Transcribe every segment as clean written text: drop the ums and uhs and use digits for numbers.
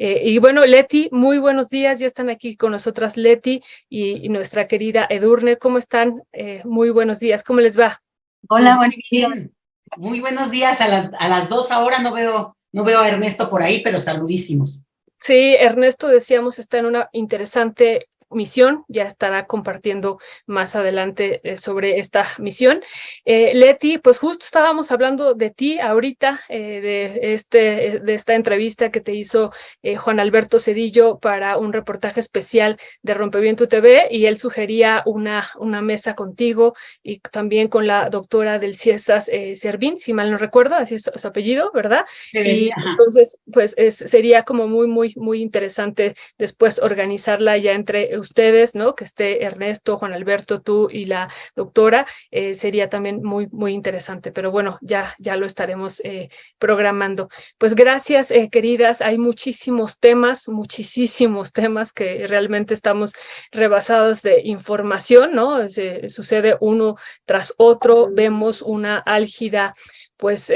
Y bueno, Leti, muy buenos días. Ya están aquí con nosotras Leti y nuestra querida Edurne. ¿Cómo están? Muy buenos días. ¿Cómo les va? Hola, buenos días. Bien. Muy buenos días. A las 2 ahora no veo a Ernesto por ahí, pero saludísimos. Sí, Ernesto, decíamos, está en una interesante misión, ya estará compartiendo más adelante sobre esta misión. Leti, pues justo estábamos hablando de ti ahorita, de esta entrevista que te hizo Juan Alberto Cedillo para un reportaje especial de Rompeviento TV, y él sugería una mesa contigo y también con la doctora del CIESAS, Servín, si mal no recuerdo, así es su apellido, ¿verdad? Se Y venía, ajá. entonces, pues sería como muy interesante después organizarla ya entre ustedes, ¿no? Que esté Ernesto, Juan Alberto, tú y la doctora, sería también muy interesante, pero bueno, ya lo estaremos programando. Pues gracias, queridas, hay muchísimos temas que realmente estamos rebasados de información, ¿no? Sucede uno tras otro, vemos una álgida pues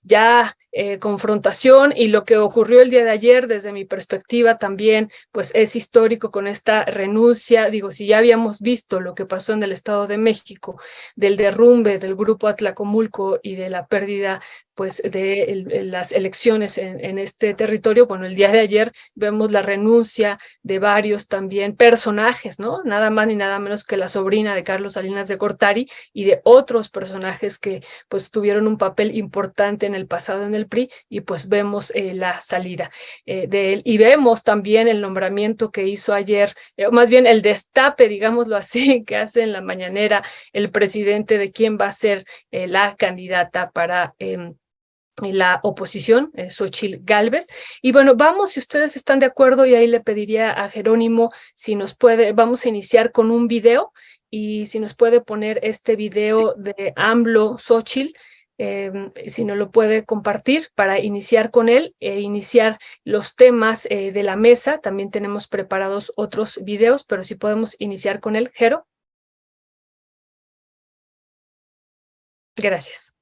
ya confrontación, y lo que ocurrió el día de ayer desde mi perspectiva también pues es histórico con esta renuncia. Digo, si ya habíamos visto lo que pasó en el Estado de México, del derrumbe del grupo Atlacomulco y de la pérdida pues de las elecciones en este territorio, bueno, el día de ayer vemos la renuncia de varios también personajes, ¿no? Nada más ni nada menos que la sobrina de Carlos Salinas de Gortari y de otros personajes que pues tuvieron un papel importante en el pasado en el PRI, y pues vemos la salida de él, y vemos también el nombramiento que hizo ayer, más bien el destape, digámoslo así, que hace en la mañanera el presidente de quién va a ser la candidata para la oposición, Xóchitl Gálvez. Y bueno, vamos, si ustedes están de acuerdo, y ahí le pediría a Jerónimo si nos puede, vamos a iniciar con un video, y si nos puede poner este video de AMLO Xóchitl, si no lo puede compartir para iniciar con él e iniciar los temas de la mesa. También tenemos preparados otros videos, pero si podemos iniciar con él, Jero. Gracias.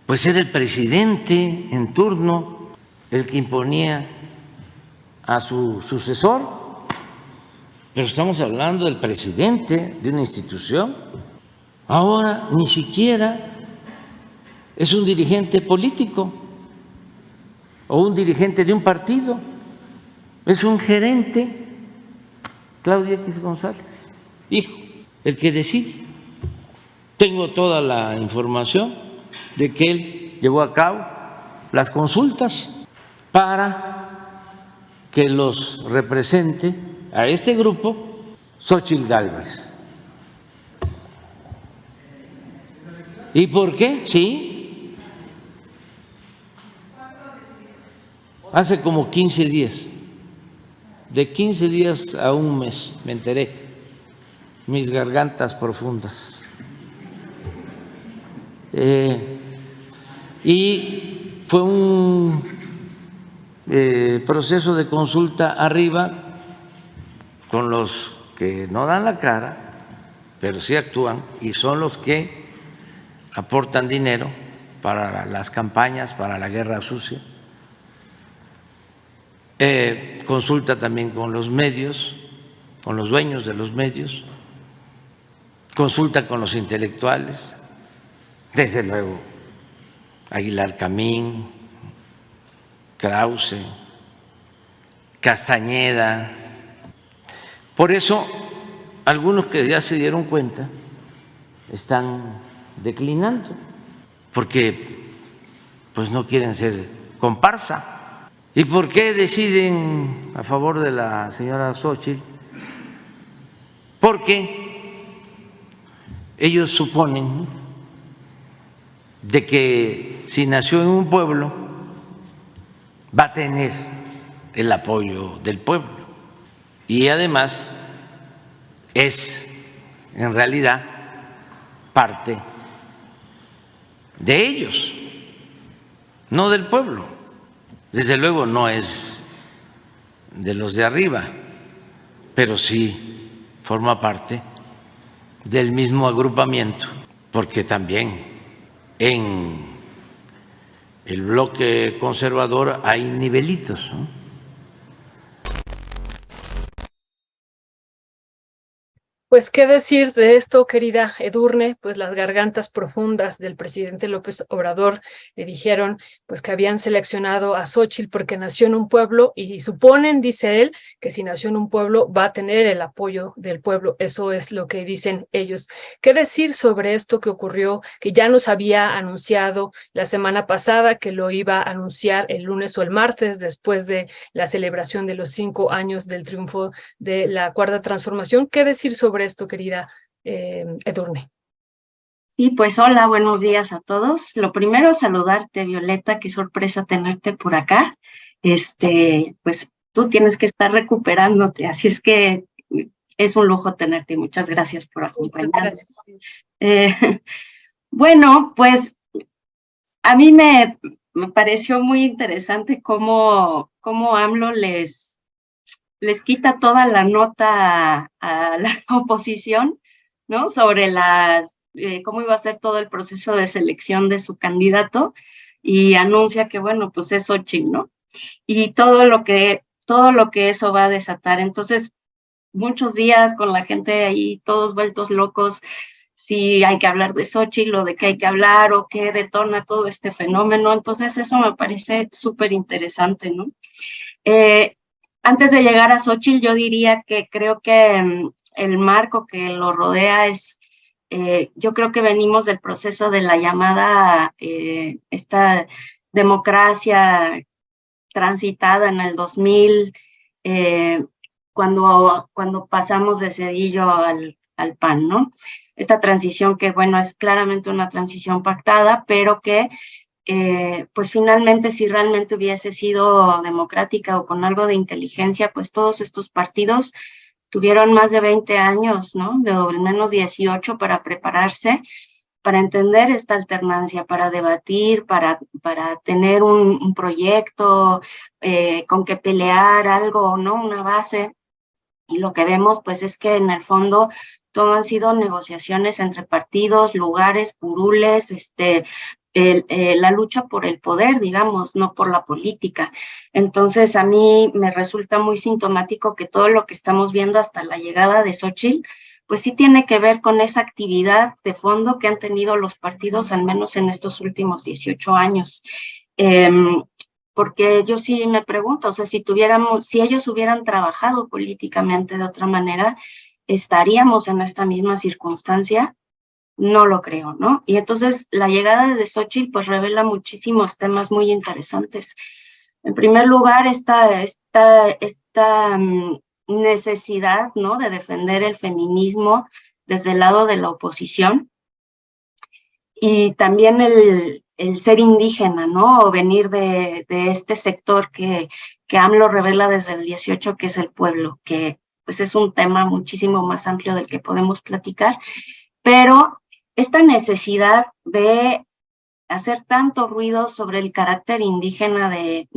Pues era el presidente en turno el que imponía a su sucesor, pero estamos hablando del presidente de una institución. Ahora ni siquiera es un dirigente político o un dirigente de un partido, es un gerente, Claudia X González, hijo, el que decide. Tengo toda la información de que él llevó a cabo las consultas para que los represente a este grupo Xóchitl Gálvez. ¿Y por qué? Sí. Hace como 15 días, de 15 días a un mes, me enteré, mis gargantas profundas. Y fue un proceso de consulta arriba con los que no dan la cara, pero sí actúan, y son los que aportan dinero para las campañas, para la guerra sucia. Consulta también con los medios, con los dueños de los medios, consulta con los intelectuales, desde luego Aguilar Camín, Krause, Castañeda. Por eso algunos que ya se dieron cuenta están declinando, porque pues no quieren ser comparsa. ¿Y por qué deciden a favor de la señora Xóchitl? Porque ellos suponen de que si nació en un pueblo va a tener el apoyo del pueblo, y además es en realidad parte de ellos, no del pueblo. Desde luego no es de los de arriba, pero sí forma parte del mismo agrupamiento, porque también en el bloque conservador hay nivelitos, ¿no? Pues, ¿qué decir de esto, querida Edurne? Pues las gargantas profundas del presidente López Obrador le dijeron pues que habían seleccionado a Xóchitl porque nació en un pueblo y suponen, dice él, que si nació en un pueblo va a tener el apoyo del pueblo. Eso es lo que dicen ellos. ¿Qué decir sobre esto que ocurrió, que ya nos había anunciado la semana pasada, que lo iba a anunciar el lunes o el martes después de la celebración de los 5 años del triunfo de la Cuarta Transformación? ¿Qué decir sobre esto, querida Edurne? Sí, pues hola, buenos días a todos. Lo primero, saludarte, Violeta, qué sorpresa tenerte por acá. Pues tú tienes que estar recuperándote, así es que es un lujo tenerte y muchas gracias por acompañarnos. Bueno, pues a mí me pareció muy interesante cómo AMLO les quita toda la nota a la oposición, ¿no? Sobre cómo iba a ser todo el proceso de selección de su candidato y anuncia que, bueno, pues es Xóchitl, ¿no? Y todo lo que eso va a desatar. Entonces, muchos días con la gente ahí, todos vueltos locos, si hay que hablar de Xóchitl o de qué hay que hablar o qué detona todo este fenómeno. Entonces, eso me parece súper interesante, ¿no? Antes de llegar a Xóchitl, yo diría que creo que el marco que lo rodea es, yo creo que venimos del proceso de la llamada, esta democracia transitada en el 2000, cuando pasamos de Zedillo al PAN, ¿no? Esta transición que, bueno, es claramente una transición pactada, pero que pues finalmente si realmente hubiese sido democrática o con algo de inteligencia, pues todos estos partidos tuvieron más de 20 años, ¿no? De al menos 18 para prepararse, para entender esta alternancia, para debatir, para tener un proyecto con que pelear algo, ¿no? Una base. Y lo que vemos, pues, es que en el fondo todo han sido negociaciones entre partidos, lugares, curules, la lucha por el poder, digamos, no por la política. Entonces, a mí me resulta muy sintomático que todo lo que estamos viendo hasta la llegada de Xóchitl, pues sí tiene que ver con esa actividad de fondo que han tenido los partidos, al menos en estos últimos 18 años. Porque yo sí me pregunto, o sea, si ellos hubieran trabajado políticamente de otra manera, ¿estaríamos en esta misma circunstancia? No lo creo, ¿no? Y entonces la llegada de Xóchitl pues revela muchísimos temas muy interesantes. En primer lugar, esta necesidad, ¿no? De defender el feminismo desde el lado de la oposición y también el ser indígena, ¿no? O venir de este sector que AMLO revela desde el 18, que es el pueblo, que pues es un tema muchísimo más amplio del que podemos platicar, pero esta necesidad de hacer tanto ruido sobre el carácter indígena de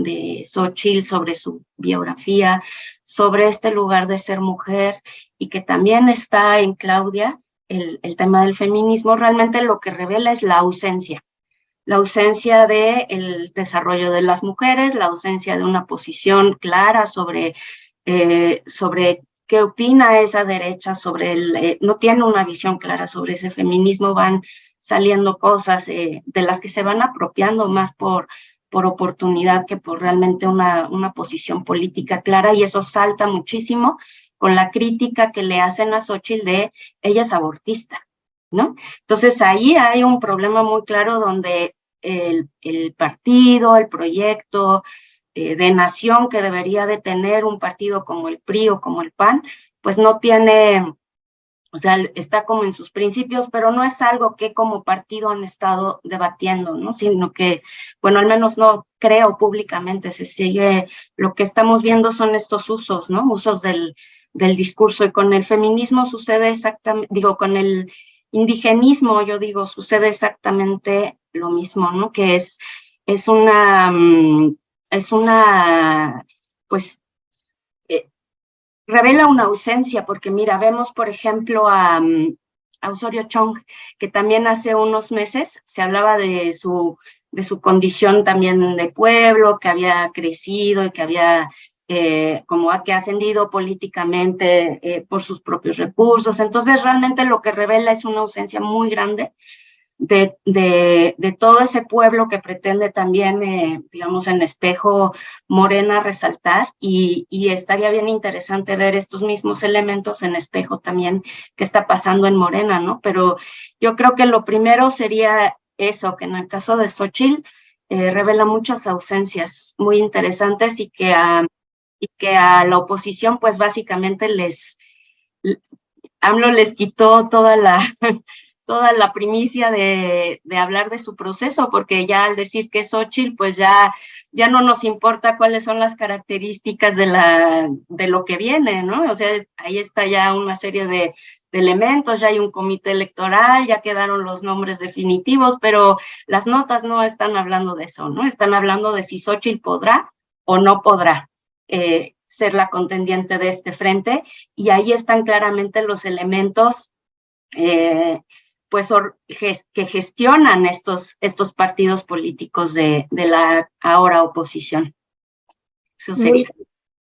Xóchitl, sobre su biografía, sobre este lugar de ser mujer, y que también está en Claudia, el tema del feminismo, realmente lo que revela es la ausencia del desarrollo de las mujeres, la ausencia de una posición clara sobre qué opina esa derecha, no tiene una visión clara sobre ese feminismo, van saliendo cosas de las que se van apropiando más por oportunidad que por realmente una posición política clara, y eso salta muchísimo con la crítica que le hacen a Xóchitl de ella es abortista, ¿no? Entonces ahí hay un problema muy claro donde el partido, el proyecto de nación que debería de tener un partido como el PRI o como el PAN, pues no tiene, o sea, está como en sus principios, pero no es algo que como partido han estado debatiendo, ¿no? Sino que, bueno, al menos no creo públicamente se sigue, lo que estamos viendo son estos usos, ¿no? Usos del discurso, y con el feminismo sucede exactamente, digo, con el indigenismo, yo digo, sucede exactamente lo mismo, ¿no? Que es una, pues, revela una ausencia, porque mira, vemos por ejemplo a Osorio Chong, que también hace unos meses se hablaba de su condición también de pueblo, que había crecido y que había que ha ascendido políticamente por sus propios recursos. Entonces realmente lo que revela es una ausencia muy grande de todo ese pueblo que pretende también, digamos, en espejo Morena resaltar, y estaría bien interesante ver estos mismos elementos en espejo también que está pasando en Morena, ¿no? Pero yo creo que lo primero sería eso, que en el caso de Xóchitl revela muchas ausencias muy interesantes y que a la oposición pues básicamente AMLO les quitó toda la primicia de hablar de su proceso, porque ya al decir que es Xóchitl, pues ya no nos importa cuáles son las características de lo que viene, ¿no? O sea, ahí está ya una serie de elementos, ya hay un comité electoral, ya quedaron los nombres definitivos, pero las notas no están hablando de eso, ¿no? Están hablando de si Xóchitl podrá o no podrá ser la contendiente de este frente, y ahí están claramente los elementos que gestionan estos partidos políticos de la ahora oposición. Eso sería.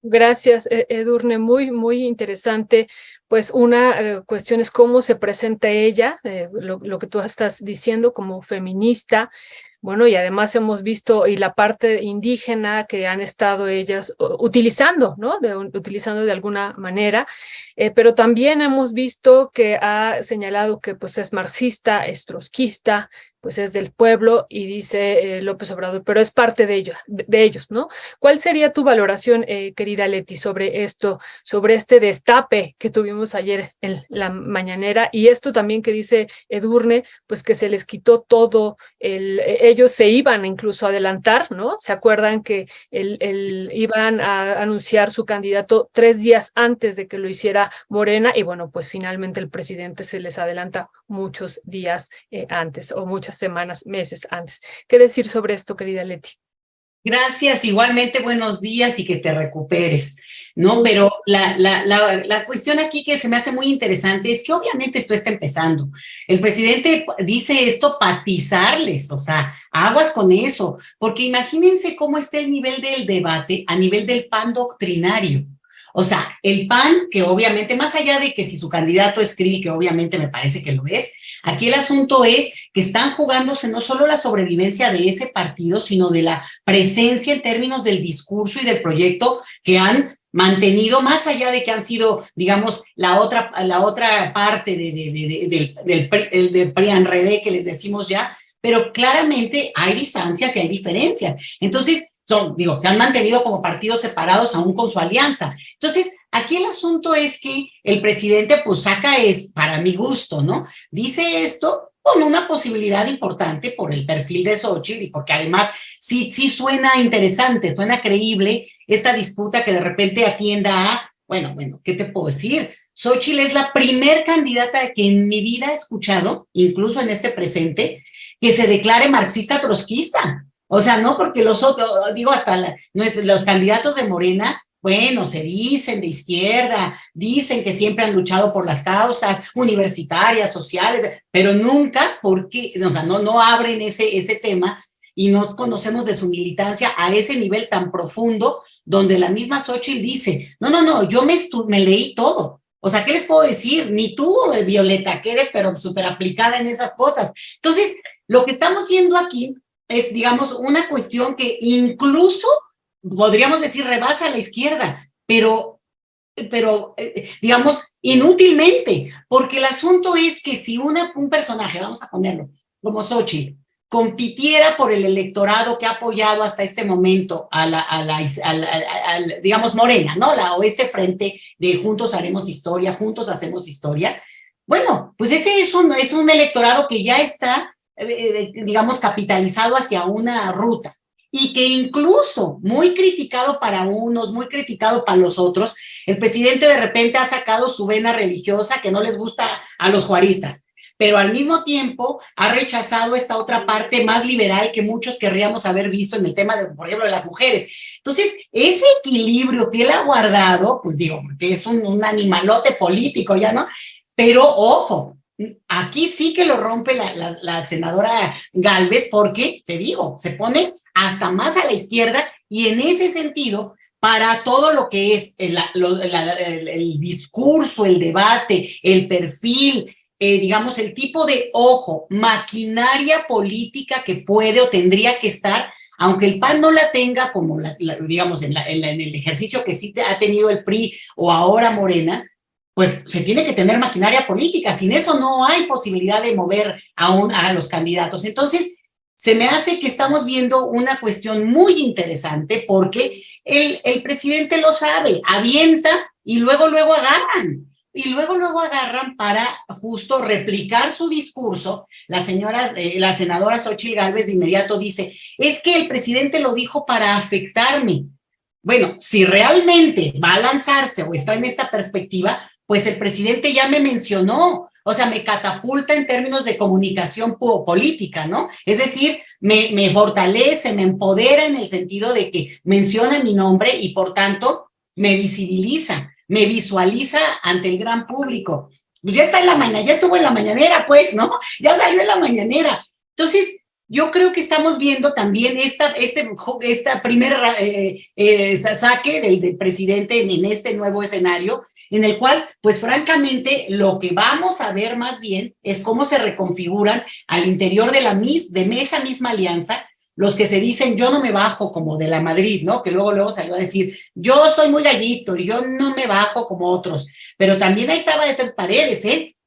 Gracias, Edurne, muy interesante. Pues una cuestión es cómo se presenta ella, lo que tú estás diciendo como feminista. Bueno, y además hemos visto y la parte indígena que han estado ellas utilizando, ¿no? Utilizando de alguna manera, pero también hemos visto que ha señalado que pues es marxista, es trotskista, pues es del pueblo, y dice López Obrador, pero es parte de ellos, ¿no? ¿Cuál sería tu valoración, querida Leti, sobre esto, sobre este destape que tuvimos ayer en la mañanera, y esto también que dice Edurne, pues que se les quitó todo, ellos se iban incluso a adelantar, ¿no? ¿Se acuerdan que iban a anunciar su candidato 3 días antes de que lo hiciera Morena? Y bueno, pues finalmente el presidente se les adelanta muchos días antes, o muchas semanas, meses antes. ¿Qué decir sobre esto, querida Leti? Gracias, igualmente buenos días y que te recuperes, ¿no? Pero la cuestión aquí que se me hace muy interesante es que obviamente esto está empezando. El presidente dice esto para atizarles, o sea, aguas con eso, porque imagínense cómo está el nivel del debate a nivel del PAN doctrinario. O sea, el PAN, que obviamente, más allá de que si su candidato es Krill, que obviamente me parece que lo es, aquí el asunto es que están jugándose no solo la sobrevivencia de ese partido, sino de la presencia en términos del discurso y del proyecto que han mantenido, más allá de que han sido, digamos, la otra parte del PRIAN-RD que les decimos ya, pero claramente hay distancias y hay diferencias. Entonces, se han mantenido como partidos separados aún con su alianza. Entonces, aquí el asunto es que el presidente pues saca, para mi gusto, ¿no? Dice esto con una posibilidad importante por el perfil de Xóchitl y porque además sí suena interesante, suena creíble esta disputa que de repente atienda a, bueno, ¿qué te puedo decir? Xóchitl es la primer candidata que en mi vida he escuchado, incluso en este presente, que se declare marxista trotskista. O sea, no porque los otros, digo, hasta los candidatos de Morena, bueno, se dicen de izquierda, dicen que siempre han luchado por las causas universitarias, sociales, pero nunca, porque, o sea, no abren ese tema y no conocemos de su militancia a ese nivel tan profundo, donde la misma Xóchitl dice, no, yo me leí todo. O sea, ¿qué les puedo decir? Ni tú, Violeta, que eres pero súper aplicada en esas cosas. Entonces, lo que estamos viendo aquí es, digamos, una cuestión que incluso, podríamos decir, rebasa a la izquierda, pero digamos, inútilmente, porque el asunto es que si un personaje, vamos a ponerlo, como Xóchitl, compitiera por el electorado que ha apoyado hasta este momento digamos, Morena, ¿no? O este frente de Juntos Haremos Historia, Juntos Hacemos Historia, bueno, pues ese es un electorado que ya está digamos, capitalizado hacia una ruta y que incluso muy criticado para unos, muy criticado para los otros, el presidente de repente ha sacado su vena religiosa que no les gusta a los juaristas, pero al mismo tiempo ha rechazado esta otra parte más liberal que muchos querríamos haber visto en el tema, de, por ejemplo, de las mujeres. Entonces, ese equilibrio que él ha guardado, pues digo, porque es un animalote político ya, ¿no? Pero, ojo, aquí sí que lo rompe la senadora Gálvez porque, te digo, se pone hasta más a la izquierda y en ese sentido, para todo lo que es el discurso, el debate, el perfil, digamos, el tipo de, ojo, maquinaria política que puede o tendría que estar, aunque el PAN no la tenga como, digamos, en el ejercicio que sí ha tenido el PRI o ahora Morena, pues se tiene que tener maquinaria política. Sin eso no hay posibilidad de mover a los candidatos. Entonces, se me hace que estamos viendo una cuestión muy interesante porque el presidente lo sabe, avienta y luego agarran. Y luego agarran para justo replicar su discurso. La senadora Xóchitl Gálvez de inmediato dice, es que el presidente lo dijo para afectarme. Bueno, si realmente va a lanzarse o está en esta perspectiva, pues el presidente ya me mencionó, o sea, me catapulta en términos de comunicación política, ¿no? Es decir, me fortalece, me empodera en el sentido de que menciona mi nombre y por tanto me visibiliza, me visualiza ante el gran público. Pues ya está en la mañana, ya estuvo en la mañanera, pues, ¿no? Ya salió en la mañanera. Entonces, yo creo que estamos viendo también esta primer saque del presidente en este nuevo escenario, en el cual, pues francamente, lo que vamos a ver más bien es cómo se reconfiguran al interior de esa misma alianza, los que se dicen, yo no me bajo como de la Madrid, ¿no? Que luego salió a decir, yo soy muy gallito y yo no me bajo como otros. Pero también ahí estaba de Tres Paredes,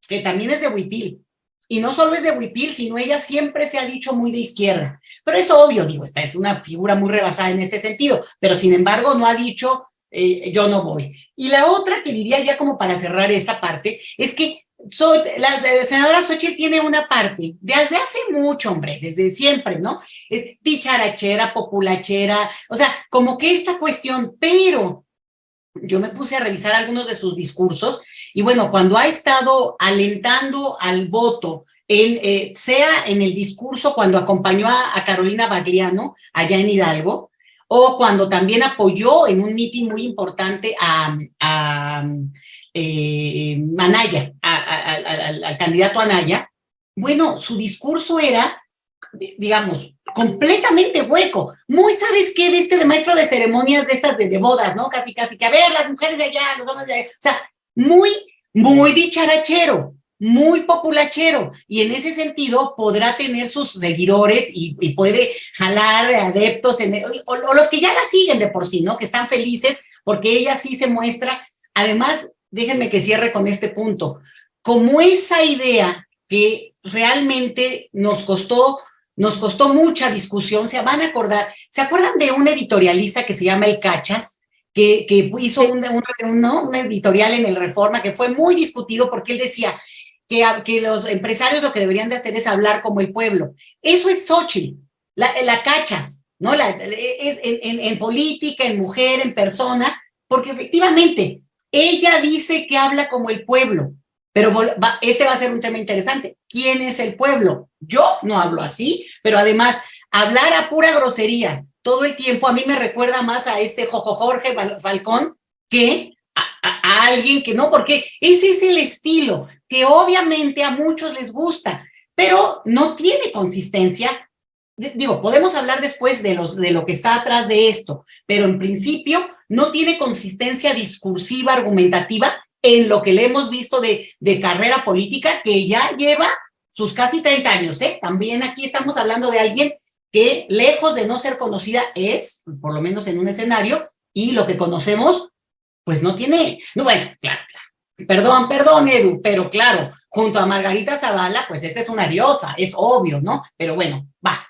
que también es de Huipil. Y no solo es de Huipil, sino ella siempre se ha dicho muy de izquierda. Pero es obvio, digo, esta es una figura muy rebasada en este sentido, pero sin embargo no ha dicho, yo no voy. Y la otra que diría ya como para cerrar esta parte, es que la senadora Xóchitl tiene una parte, desde hace mucho, hombre, desde siempre, ¿no? Es dicharachera, populachera, o sea, como que esta cuestión, pero yo me puse a revisar algunos de sus discursos y bueno, cuando ha estado alentando al voto, sea en el discurso cuando acompañó a Carolina Bagliano allá en Hidalgo, o cuando también apoyó en un mitin muy importante a Anaya, al candidato Anaya, bueno, su discurso era, digamos, completamente hueco. Muy, ¿sabes qué? De maestro de ceremonias de estas de bodas, ¿no? Casi, que a ver, las mujeres de allá, los hombres de allá. O sea, muy dicharachero, muy populachero. Y en ese sentido podrá tener sus seguidores y puede jalar adeptos, o los que ya la siguen de por sí, ¿no? Que están felices porque ella sí se muestra. Además, déjenme que cierre con este punto. Como esa idea que realmente nos costó mucha discusión, se van a acordar, ¿se acuerdan de un editorialista que se llama El Cachas? Que hizo un editorial en el Reforma que fue muy discutido porque él decía que los empresarios lo que deberían de hacer es hablar como el pueblo. Eso es Xóchitl, la Cachas, ¿no? En política, en mujer, en persona, porque efectivamente ella dice que habla como el pueblo. Pero este va a ser un tema interesante. ¿Quién es el pueblo? Yo no hablo así, pero además, hablar a pura grosería todo el tiempo, a mí me recuerda más a Jorge Falcón que a alguien que no, porque ese es el estilo que obviamente a muchos les gusta, pero no tiene consistencia. Digo, podemos hablar después de lo que está atrás de esto, pero en principio no tiene consistencia discursiva, argumentativa, en lo que le hemos visto de carrera política, que ya lleva sus casi 30 años, ¿eh? También aquí estamos hablando de alguien que lejos de no ser conocida es, por lo menos en un escenario, y lo que conocemos, pues no tiene, no, bueno, claro. Perdón, Edu, pero claro, junto a Margarita Zavala, pues esta es una diosa, es obvio, ¿no? Pero bueno, va.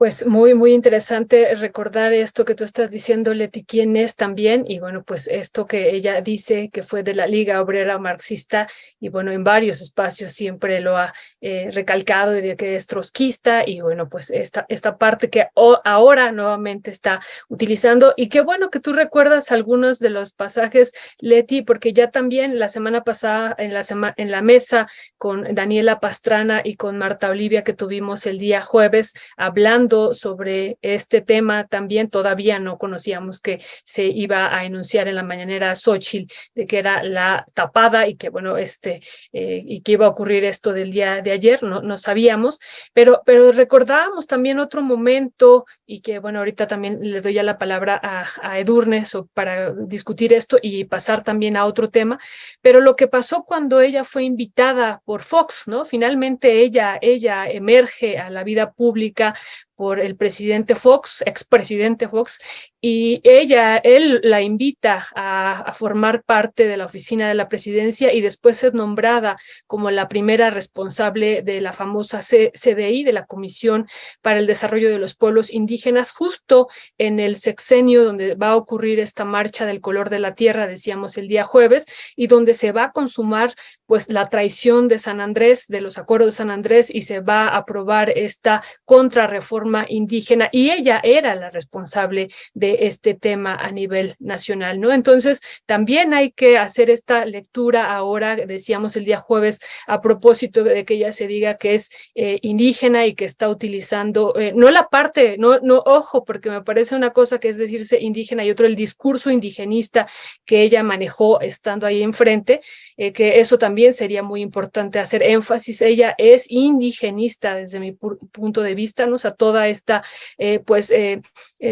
Pues muy, muy interesante recordar esto que tú estás diciendo, Leti, quién es también, y bueno, pues esto que ella dice que fue de la Liga Obrera Marxista, y bueno, en varios espacios siempre lo ha recalcado de que es trotskista, y bueno, pues esta parte que ahora nuevamente está utilizando, y qué bueno que tú recuerdas algunos de los pasajes, Leti, porque ya también la semana pasada en la mesa con Daniela Pastrana y con Marta Olivia que tuvimos el día jueves, hablando sobre este tema también, todavía no conocíamos que se iba a enunciar en la mañanera Xóchitl, de que era la tapada y que bueno, y que iba a ocurrir esto del día de ayer, no sabíamos, pero recordábamos también otro momento y que bueno, ahorita también le doy ya la palabra a Edurne para discutir esto y pasar también a otro tema, pero lo que pasó cuando ella fue invitada por Fox, ¿no? Finalmente ella emerge a la vida pública por el presidente Fox, expresidente Fox, y él la invita a formar parte de la oficina de la presidencia y después es nombrada como la primera responsable de la famosa CDI, de la Comisión para el Desarrollo de los Pueblos Indígenas, justo en el sexenio donde va a ocurrir esta marcha del color de la tierra, decíamos el día jueves, y donde se va a consumar pues la traición de San Andrés, de los acuerdos de San Andrés, y se va a aprobar esta contrarreforma indígena, y ella era la responsable de este tema a nivel nacional, ¿no? Entonces, también hay que hacer esta lectura ahora, decíamos el día jueves, a propósito de que ella se diga que es indígena y que está utilizando, no la parte, no, ojo, porque me parece una cosa que es decirse indígena y otro el discurso indigenista que ella manejó estando ahí enfrente, que eso también sería muy importante hacer énfasis. Ella es indigenista desde mi punto de vista, ¿no? O sea, toda esta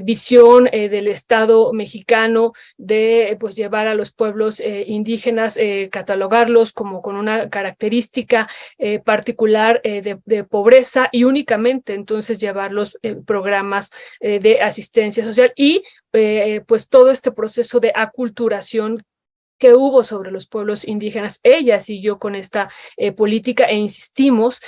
visión del Estado mexicano de pues llevar a los pueblos indígenas, catalogarlos como con una característica particular de pobreza y únicamente entonces llevarlos programas de asistencia social y pues todo este proceso de aculturación que hubo sobre los pueblos indígenas. Ella siguió con esta política e insistimos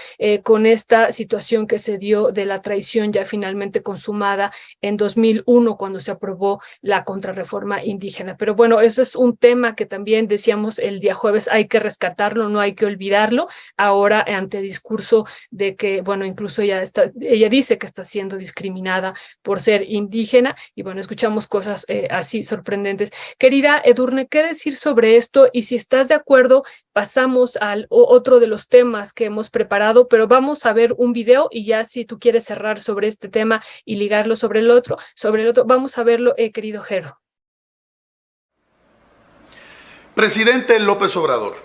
con esta situación que se dio de la traición ya finalmente consumada en 2001 cuando se aprobó la contrarreforma indígena. Pero bueno, eso es un tema que también decíamos el día jueves, hay que rescatarlo, no hay que olvidarlo. Ahora ante discurso de que, bueno, incluso ella dice que está siendo discriminada por ser indígena y bueno, escuchamos cosas así sorprendentes. Querida Edurne, ¿qué decir sobre esto? Y si estás de acuerdo, pasamos al otro de los temas que hemos preparado, pero vamos a ver un video y ya si tú quieres cerrar sobre este tema y ligarlo sobre el otro, vamos a verlo, querido Jero. Presidente López Obrador,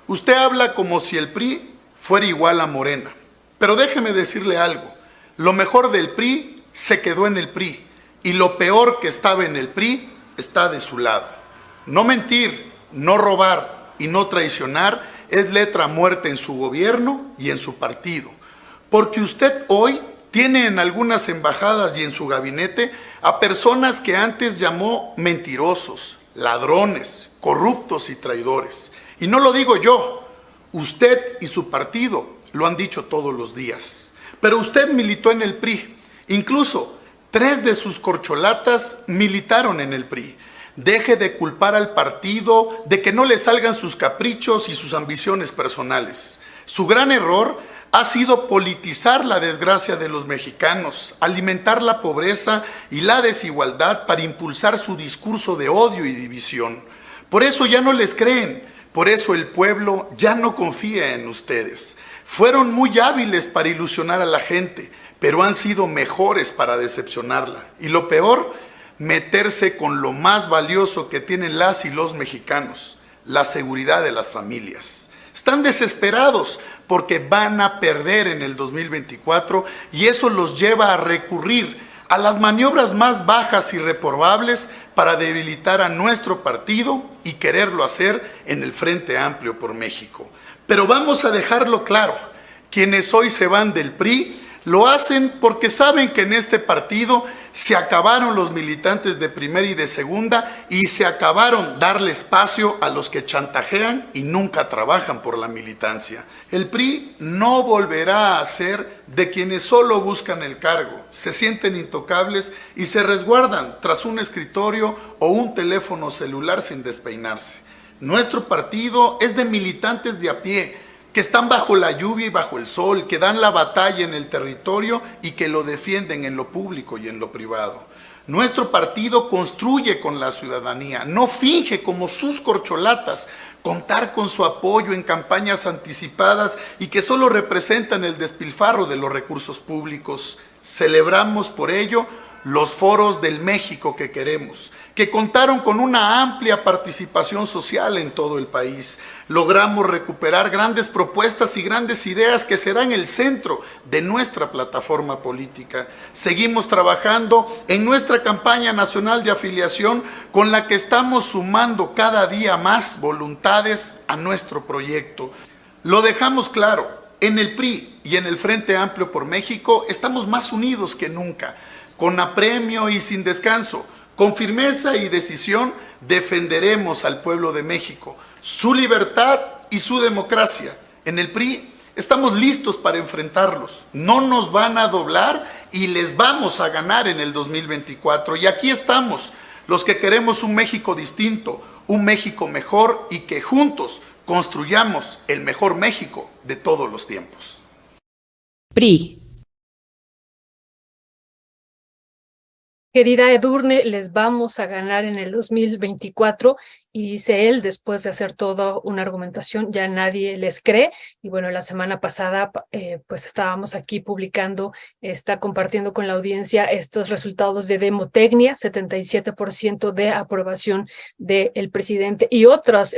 usted habla como si el PRI fuera igual a Morena, pero déjeme decirle algo, lo mejor del PRI se quedó en el PRI y lo peor que estaba en el PRI está de su lado. No mentir, no robar y no traicionar es letra muerta en su gobierno y en su partido, porque usted hoy tiene en algunas embajadas y en su gabinete a personas que antes llamó mentirosos, ladrones, corruptos y traidores. Y no lo digo yo, usted y su partido lo han dicho todos los días. Pero usted militó en el PRI, incluso 3 de sus corcholatas militaron en el PRI. Deje de culpar al partido de que no le salgan sus caprichos y sus ambiciones personales. Su gran error ha sido politizar la desgracia de los mexicanos, alimentar la pobreza y la desigualdad para impulsar su discurso de odio y división. Por eso ya no les creen, por eso el pueblo ya no confía en ustedes. Fueron muy hábiles para ilusionar a la gente, pero han sido mejores para decepcionarla. Y lo peor, meterse con lo más valioso que tienen las y los mexicanos, la seguridad de las familias. Están desesperados porque van a perder en el 2024 y eso los lleva a recurrir a las maniobras más bajas y reprobables para debilitar a nuestro partido y quererlo hacer en el Frente Amplio por México. Pero vamos a dejarlo claro, quienes hoy se van del PRI Lo hacen porque saben que en este partido se acabaron los militantes de primera y de segunda y se acabaron darle espacio a los que chantajean y nunca trabajan por la militancia. El PRI no volverá a ser de quienes solo buscan el cargo, se sienten intocables y se resguardan tras un escritorio o un teléfono celular sin despeinarse. Nuestro partido es de militantes de a pie, que están bajo la lluvia y bajo el sol, que dan la batalla en el territorio y que lo defienden en lo público y en lo privado. Nuestro partido construye con la ciudadanía, no finge como sus corcholatas contar con su apoyo en campañas anticipadas y que solo representan el despilfarro de los recursos públicos. Celebramos por ello los foros del México que queremos, que contaron con una amplia participación social en todo el país. Logramos recuperar grandes propuestas y grandes ideas que serán el centro de nuestra plataforma política. Seguimos trabajando en nuestra campaña nacional de afiliación con la que estamos sumando cada día más voluntades a nuestro proyecto. Lo dejamos claro, en el PRI y en el Frente Amplio por México estamos más unidos que nunca, con apremio y sin descanso. Con firmeza y decisión defenderemos al pueblo de México, su libertad y su democracia. En el PRI estamos listos para enfrentarlos, no nos van a doblar y les vamos a ganar en el 2024. Y aquí estamos, los que queremos un México distinto, un México mejor y que juntos construyamos el mejor México de todos los tiempos. PRI. Querida Edurne, les vamos a ganar en el 2024, y dice él, después de hacer toda una argumentación, ya nadie les cree. Y bueno, la semana pasada pues estábamos aquí publicando, compartiendo con la audiencia estos resultados de Demotecnia, 77% de aprobación del presidente, y otras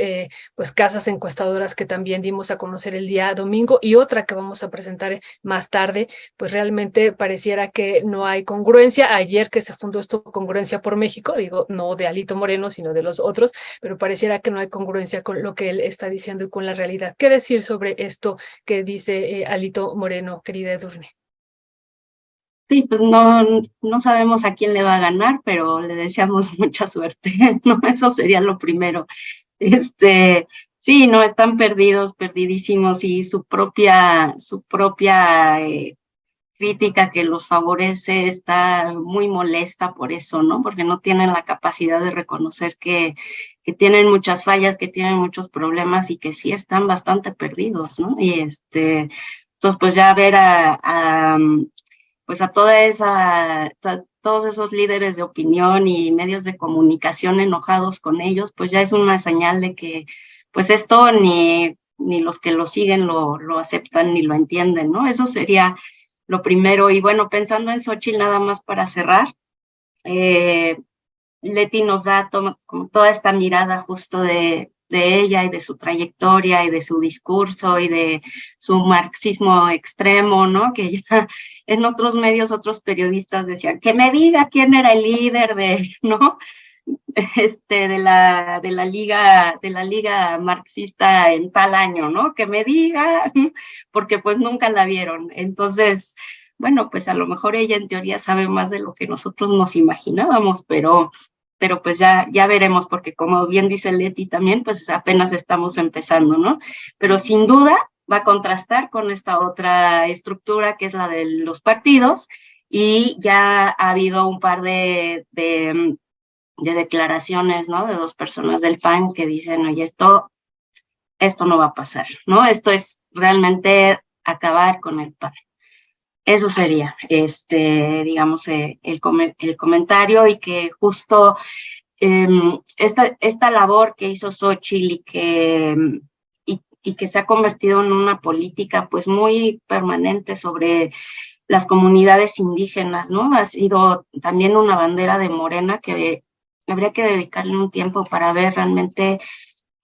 pues casas encuestadoras que también dimos a conocer el día domingo, y otra que vamos a presentar más tarde. Pues realmente pareciera que no hay congruencia. Ayer que se fundó esto, Congruencia por México, digo, no de Alito Moreno, sino de los otros, pero pareciera que no hay congruencia con lo que él está diciendo y con la realidad. ¿Qué decir sobre esto que dice Alito Moreno, querida Edurne? Sí, pues no sabemos a quién le va a ganar, pero le deseamos mucha suerte, ¿no? Eso sería lo primero. Sí, no, están perdidos, perdidísimos, y su propia crítica que los favorece está muy molesta por eso, ¿no? Porque no tienen la capacidad de reconocer que tienen muchas fallas, que tienen muchos problemas y que sí están bastante perdidos, ¿no? Y entonces pues ya ver pues a todos esos líderes de opinión y medios de comunicación enojados con ellos, pues ya es una señal de que pues esto ni los que lo siguen lo aceptan ni lo entienden, ¿no? Eso sería lo primero. Y bueno, pensando en Xóchitl, nada más para cerrar, Leti nos da como toda esta mirada justo de ella y de su trayectoria y de su discurso y de su marxismo extremo, ¿no? Que ya en otros medios, otros periodistas decían, que me diga quién era el líder ¿no? De la liga marxista en tal año, ¿no? Que me diga, porque pues nunca la vieron. Entonces, bueno, pues a lo mejor ella en teoría sabe más de lo que nosotros nos imaginábamos, pero pues ya veremos, porque como bien dice Leti también, pues apenas estamos empezando, ¿no? Pero sin duda va a contrastar con esta otra estructura que es la de los partidos, y ya ha habido un par de declaraciones, ¿no? De dos personas del PAN que dicen, oye, esto no va a pasar, ¿no? Esto es realmente acabar con el PAN. Eso sería, digamos, el comentario, y que justo esta labor que hizo Xóchitl y que se ha convertido en una política pues muy permanente sobre las comunidades indígenas, ¿no? Ha sido también una bandera de Morena que habría que dedicarle un tiempo para ver realmente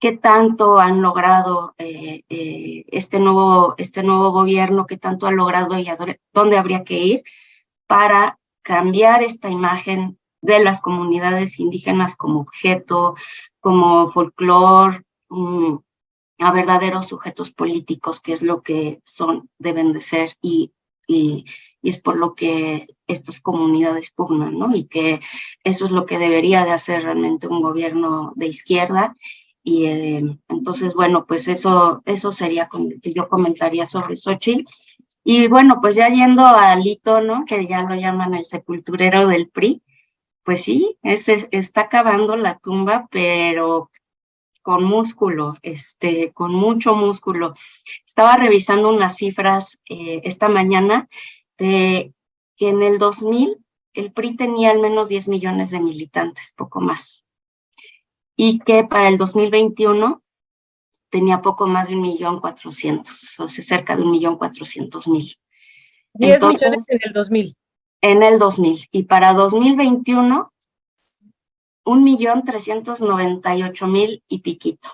qué tanto han logrado este nuevo gobierno, qué tanto ha logrado y a dónde habría que ir para cambiar esta imagen de las comunidades indígenas como objeto, como folclore, a verdaderos sujetos políticos, que es lo que deben de ser, y y es por lo que estas comunidades pugnan, ¿no? Y que eso es lo que debería de hacer realmente un gobierno de izquierda. Y entonces, bueno, pues eso sería que yo comentaría sobre Xóchitl. Y bueno, pues ya yendo a Alito, ¿no? Que ya lo llaman el sepulturero del PRI, pues sí, está cavando la tumba, pero con músculo, con mucho músculo. Estaba revisando unas cifras esta mañana de que en el 2000 el PRI tenía al menos 10 millones de militantes, poco más. Y que para el 2021 tenía poco más de 1.400.000, o sea, cerca de 1.400.000. 10 millones en el 2000. En el 2000. Y para 2021, 1.398.000 y piquito.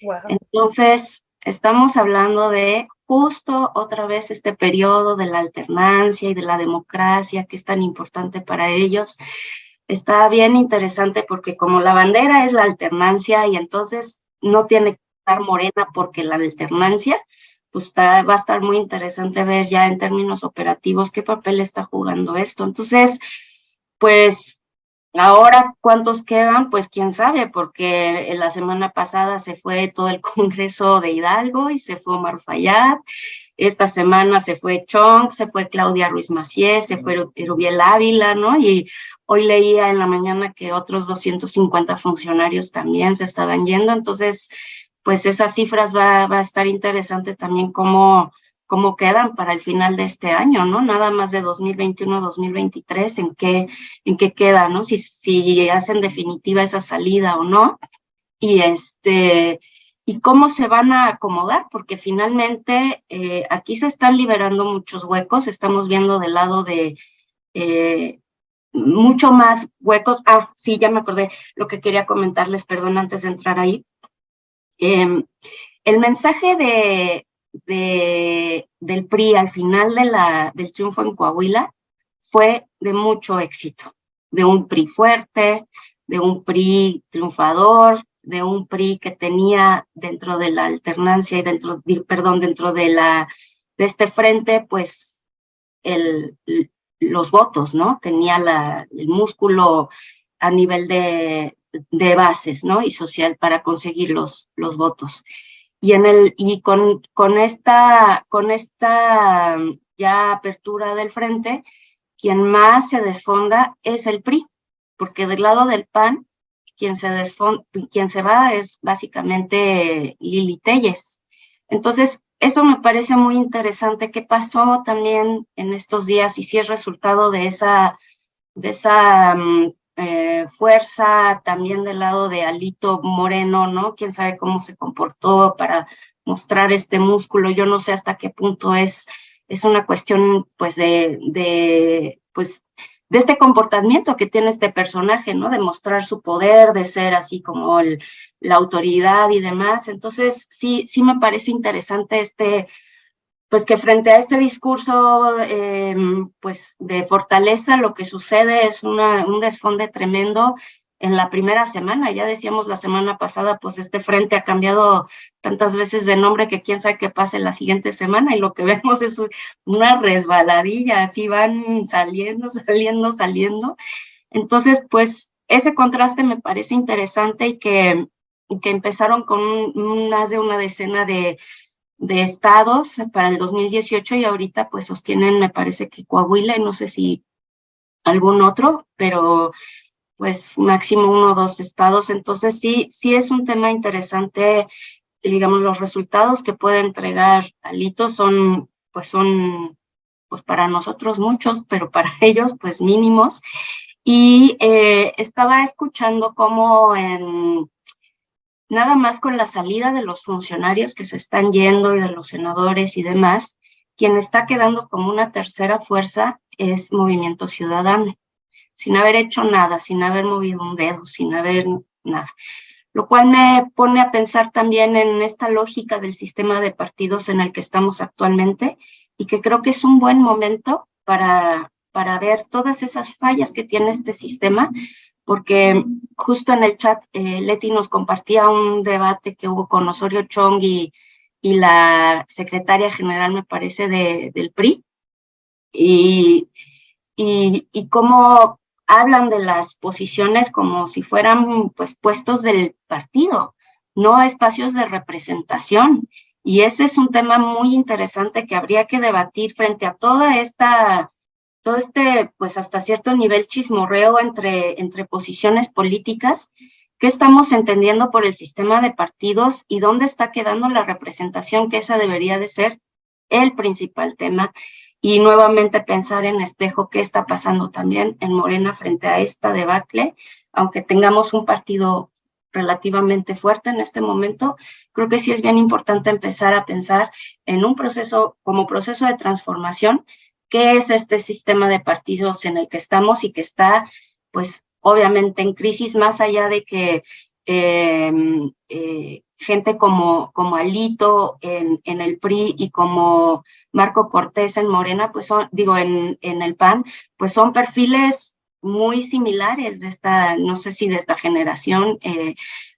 Wow. Entonces, estamos hablando de justo otra vez este periodo de la alternancia y de la democracia que es tan importante para ellos. Está bien interesante porque como la bandera es la alternancia y entonces no tiene que estar Morena porque la alternancia, pues va a estar muy interesante ver ya en términos operativos qué papel está jugando esto. Entonces, pues ahora, ¿cuántos quedan? Pues quién sabe, porque la semana pasada se fue todo el Congreso de Hidalgo y se fue Omar Fayad. Esta semana se fue Chong, se fue Claudia Ruiz Massieu, se fue Erubiel Ávila, ¿no? Y hoy leía en la mañana que otros 250 funcionarios también se estaban yendo. Entonces, pues esas cifras va a estar interesante también cómo quedan para el final de este año, ¿no? Nada más de 2021-2023, en qué queda, ¿no? Si hacen definitiva esa salida o no, y y cómo se van a acomodar, porque finalmente aquí se están liberando muchos huecos, estamos viendo del lado de mucho más huecos. Sí, ya me acordé lo que quería comentarles, perdón, antes de entrar ahí. El mensaje del PRI al final del triunfo en Coahuila fue de mucho éxito, de un PRI fuerte, de un PRI triunfador, de un PRI que tenía dentro de la alternancia y dentro de este frente, pues los votos, ¿no? Tenía el músculo a nivel de bases, ¿no? Y social para conseguir los votos. Y con esta ya apertura del frente, quien más se desfonda es el PRI, porque del lado del PAN, quien se va es básicamente Lili Téllez. Entonces, eso me parece muy interesante. ¿Qué pasó también en estos días? Y si es resultado de esa fuerza también del lado de Alito Moreno, ¿no? Quién sabe cómo se comportó para mostrar este músculo. Yo no sé hasta qué punto es una cuestión, pues, de este comportamiento que tiene este personaje, ¿no? De mostrar su poder, de ser así como la autoridad y demás. Entonces, sí me parece interesante pues que frente a este discurso pues de fortaleza, lo que sucede es un desfonde tremendo en la primera semana. Ya decíamos la semana pasada, pues este frente ha cambiado tantas veces de nombre que quién sabe qué pase la siguiente semana, y lo que vemos es una resbaladilla, así van saliendo. Entonces, pues ese contraste me parece interesante, y que empezaron con más de una decena de estados para el 2018 y ahorita pues sostienen, me parece que Coahuila y no sé si algún otro, pero pues máximo 1 o 2 estados. Entonces sí es un tema interesante. Digamos, los resultados que puede entregar Alito son pues para nosotros muchos, pero para ellos pues mínimos. Y estaba escuchando cómo nada más con la salida de los funcionarios que se están yendo y de los senadores y demás, quien está quedando como una tercera fuerza es Movimiento Ciudadano, sin haber hecho nada, sin haber movido un dedo, sin haber nada. Lo cual me pone a pensar también en esta lógica del sistema de partidos en el que estamos actualmente, y que creo que es un buen momento para ver todas esas fallas que tiene este sistema, porque justo en el chat Leti nos compartía un debate que hubo con Osorio Chong y la secretaria general, me parece, del PRI, y cómo hablan de las posiciones como si fueran pues puestos del partido, no espacios de representación. Y ese es un tema muy interesante que habría que debatir frente a todo este, pues hasta cierto nivel chismorreo entre posiciones políticas. ¿Qué estamos entendiendo por el sistema de partidos y dónde está quedando la representación? Que esa debería de ser el principal tema. Y nuevamente pensar en espejo qué está pasando también en Morena frente a esta debacle, aunque tengamos un partido relativamente fuerte en este momento, creo que sí es bien importante empezar a pensar en un proceso, como proceso de transformación, qué es este sistema de partidos en el que estamos y que está, pues, obviamente en crisis, más allá de que gente como Alito en el PRI y como Marco Cortés en Morena, pues son, digo, en el PAN, pues son perfiles muy similares de esta, no sé si de esta generación,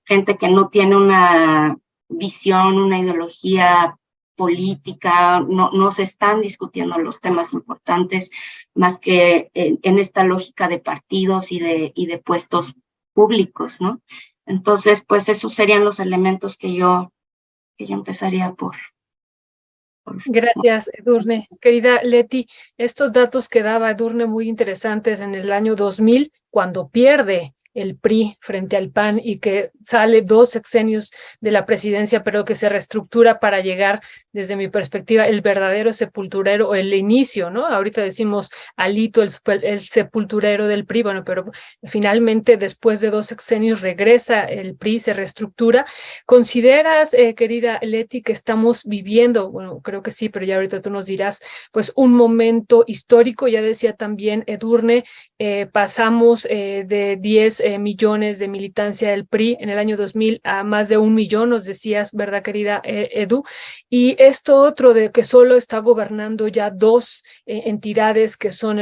gente que no tiene una visión, una ideología política, no se están discutiendo los temas importantes más que en esta lógica de partidos y de puestos públicos, ¿no? Entonces, pues esos serían los elementos que yo empezaría por Gracias, Edurne. Querida Leti, estos datos que daba Edurne muy interesantes en el año 2000, cuando pierde el PRI frente al PAN y que sale 2 sexenios de la presidencia, pero que se reestructura para llegar, desde mi perspectiva, el verdadero sepulturero, o el inicio, ¿no? Ahorita decimos Alito, el sepulturero del PRI, bueno, pero finalmente después de 2 sexenios regresa el PRI, se reestructura. ¿Consideras, querida Leti, que estamos viviendo, bueno, creo que sí, pero ya ahorita tú nos dirás, pues un momento histórico? Ya decía también Edurne, pasamos de 10 millones de militancia del PRI en el año 2000 a más de 1 millón, nos decías, ¿verdad, querida Edu? Y esto otro de que solo está gobernando ya 2 entidades que son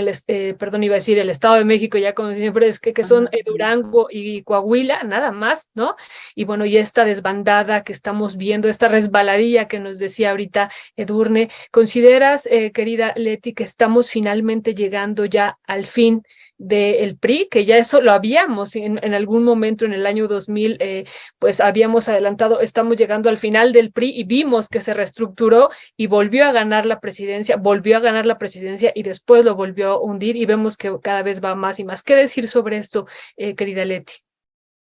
perdón, iba a decir el Estado de México, ya como siempre es que son Durango y Coahuila, nada más, ¿no? Y bueno, y esta desbandada que estamos viendo, esta resbaladilla que nos decía ahorita Edurne, ¿consideras, querida Leti, que estamos finalmente llegando ya al fin del PRI, que ya eso lo habíamos en algún momento en el año 2000, pues habíamos adelantado, estamos llegando al final del PRI y vimos que se reestructuró y volvió a ganar la presidencia y después lo volvió a hundir y vemos que cada vez va más y más? ¿Qué decir sobre esto, querida Leti?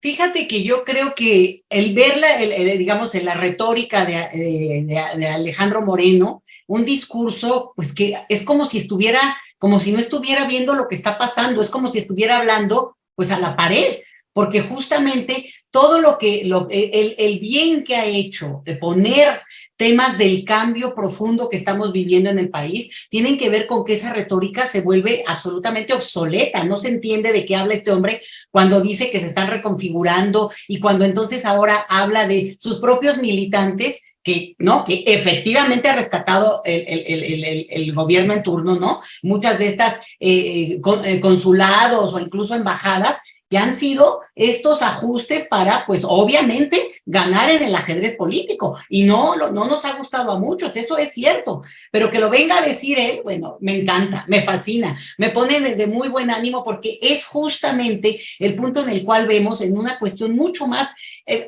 Fíjate que yo creo que el verla, digamos, en la retórica de Alejandro Moreno, un discurso, pues que es como si no estuviera viendo lo que está pasando, es como si estuviera hablando, pues a la pared, porque justamente todo el bien que ha hecho de poner temas del cambio profundo que estamos viviendo en el país, tienen que ver con que esa retórica se vuelve absolutamente obsoleta. No se entiende de qué habla este hombre cuando dice que se están reconfigurando y cuando entonces ahora habla de sus propios militantes que efectivamente ha rescatado el gobierno en turno, ¿no? Muchas de estas consulados o incluso embajadas que han sido estos ajustes para, pues, obviamente, ganar en el ajedrez político. Y no nos ha gustado a muchos, eso es cierto. Pero que lo venga a decir él, bueno, me encanta, me fascina, me pone de muy buen ánimo porque es justamente el punto en el cual vemos en una cuestión mucho más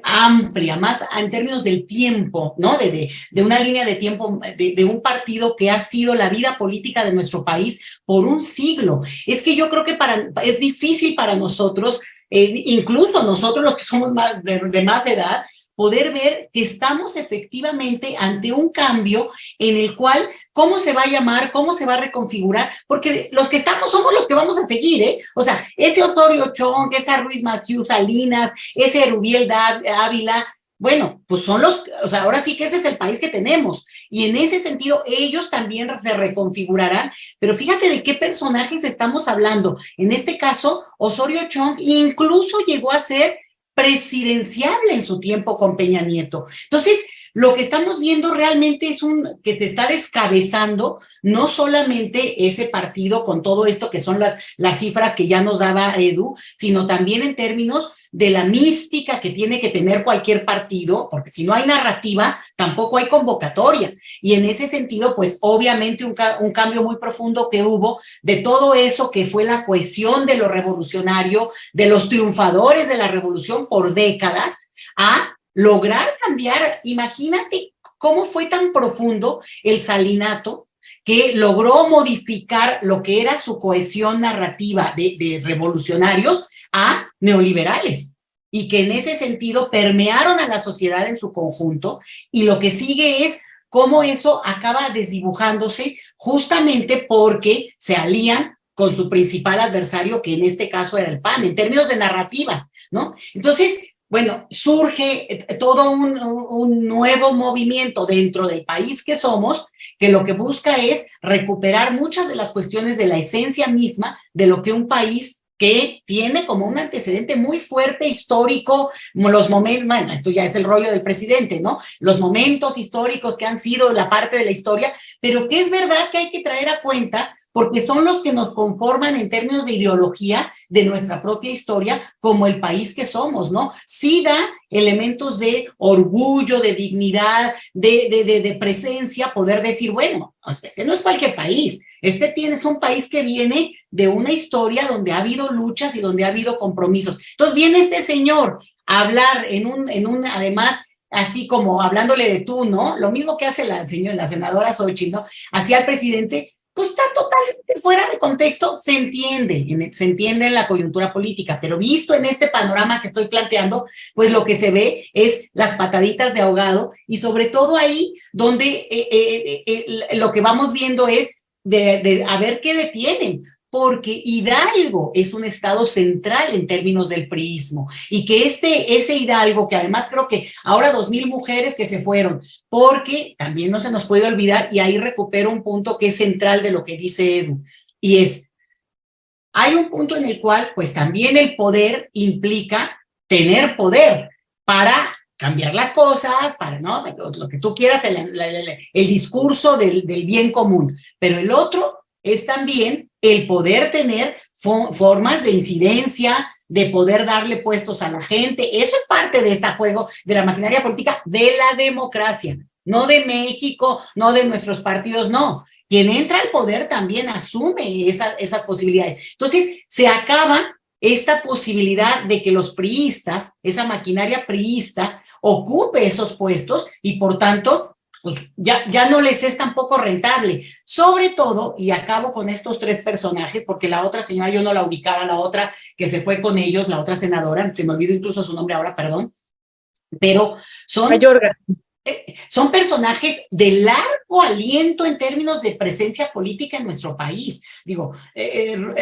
amplia, más en términos del tiempo, ¿no? De una línea de tiempo, de un partido que ha sido la vida política de nuestro país por un siglo. Es que yo creo que es difícil para nosotros, incluso nosotros los que somos de más edad, poder ver que estamos efectivamente ante un cambio en el cual, ¿cómo se va a llamar? ¿Cómo se va a reconfigurar? Porque los que estamos somos los que vamos a seguir, ¿eh? O sea, ese Osorio Chong, esa Ruiz Massieu Salinas, ese Erubiel Ávila, bueno, pues son o sea, ahora sí que ese es el país que tenemos. Y en ese sentido, ellos también se reconfigurarán. Pero fíjate de qué personajes estamos hablando. En este caso, Osorio Chong incluso llegó a ser presidenciable en su tiempo con Peña Nieto. Entonces, lo que estamos viendo realmente es que se está descabezando no solamente ese partido con todo esto que son las cifras que ya nos daba Edu, sino también en términos de la mística que tiene que tener cualquier partido, porque si no hay narrativa, tampoco hay convocatoria. Y en ese sentido, pues obviamente un cambio muy profundo que hubo de todo eso que fue la cohesión de lo revolucionario, de los triunfadores de la revolución por décadas, a lograr cambiar. Imagínate cómo fue tan profundo el salinato que logró modificar lo que era su cohesión narrativa de revolucionarios a neoliberales, y que en ese sentido permearon a la sociedad en su conjunto, y lo que sigue es cómo eso acaba desdibujándose justamente porque se alían con su principal adversario, que en este caso era el PAN, en términos de narrativas, ¿no? Entonces, bueno, surge todo un nuevo movimiento dentro del país que somos, que lo que busca es recuperar muchas de las cuestiones de la esencia misma de lo que un país que tiene como un antecedente muy fuerte histórico, como los momentos, bueno, esto ya es el rollo del presidente, ¿no? Los momentos históricos que han sido la parte de la historia, pero que es verdad que hay que traer a cuenta porque son los que nos conforman en términos de ideología de nuestra propia historia como el país que somos, ¿no? Sí da elementos de orgullo, de dignidad, de presencia, poder decir, bueno, este no es cualquier país, es un país que viene de una historia donde ha habido luchas y donde ha habido compromisos. Entonces viene este señor a hablar además, así como hablándole de tú, ¿no? Lo mismo que hace la senadora Xochitl, ¿no? Hacia el presidente, pues está totalmente fuera de contexto, se entiende en la coyuntura política, pero visto en este panorama que estoy planteando, pues lo que se ve es las pataditas de ahogado, y sobre todo ahí donde lo que vamos viendo es a ver qué detienen, porque Hidalgo es un estado central en términos del priismo, y que ese Hidalgo, que además creo que ahora 2,000 mujeres que se fueron, porque también no se nos puede olvidar, y ahí recupero un punto que es central de lo que dice Edu, y hay un punto en el cual pues también el poder implica tener poder para cambiar las cosas, para, ¿no?, lo que tú quieras, el discurso del bien común, pero el otro es también el poder tener formas de incidencia, de poder darle puestos a la gente. Eso es parte de este juego de la maquinaria política de la democracia, no de México, no de nuestros partidos, no. Quien entra al poder también asume esas posibilidades. Entonces, se acaba esta posibilidad de que los priistas, esa maquinaria priista, ocupe esos puestos y, por tanto, pues ya no les es tampoco rentable. Sobre todo, y acabo con estos 3 personajes, porque la otra señora yo no la ubicaba, la otra que se fue con ellos, la otra senadora, se me olvidó incluso su nombre ahora, perdón, pero son personajes de largo aliento en términos de presencia política en nuestro país. Digo,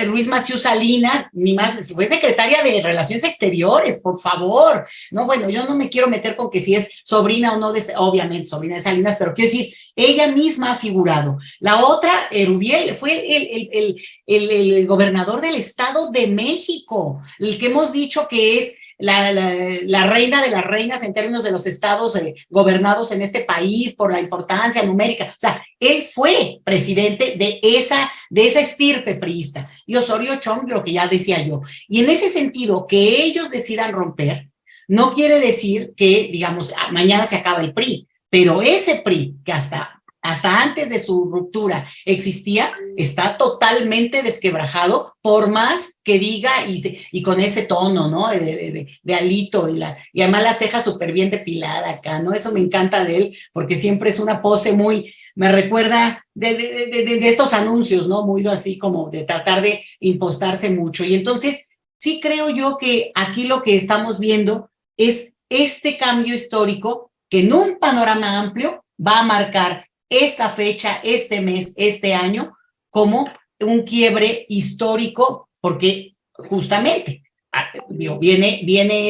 Ruiz Massieu Salinas, ni más, fue secretaria de Relaciones Exteriores, por favor. No, bueno, yo no me quiero meter con que si es sobrina o no, obviamente sobrina de Salinas, pero quiero decir, ella misma ha figurado. La otra, Erubiel, fue el gobernador del Estado de México, el que hemos dicho que es la reina de las reinas en términos de los estados gobernados en este país por la importancia numérica. O sea, él fue presidente de esa estirpe priista. Y Osorio Chong, lo que ya decía yo. Y en ese sentido, que ellos decidan romper, no quiere decir que, digamos, mañana se acaba el PRI, pero ese PRI que hasta antes de su ruptura existía, está totalmente desquebrajado, por más que diga y con ese tono, ¿no?, de Alito, y además la ceja súper bien depilada acá, ¿no? Eso me encanta de él, porque siempre es una pose me recuerda de estos anuncios, ¿no?, muy así como de tratar de impostarse mucho. Y entonces, sí creo yo que aquí lo que estamos viendo es este cambio histórico que en un panorama amplio va a marcar esta fecha, este mes, este año, como un quiebre histórico, porque justamente viene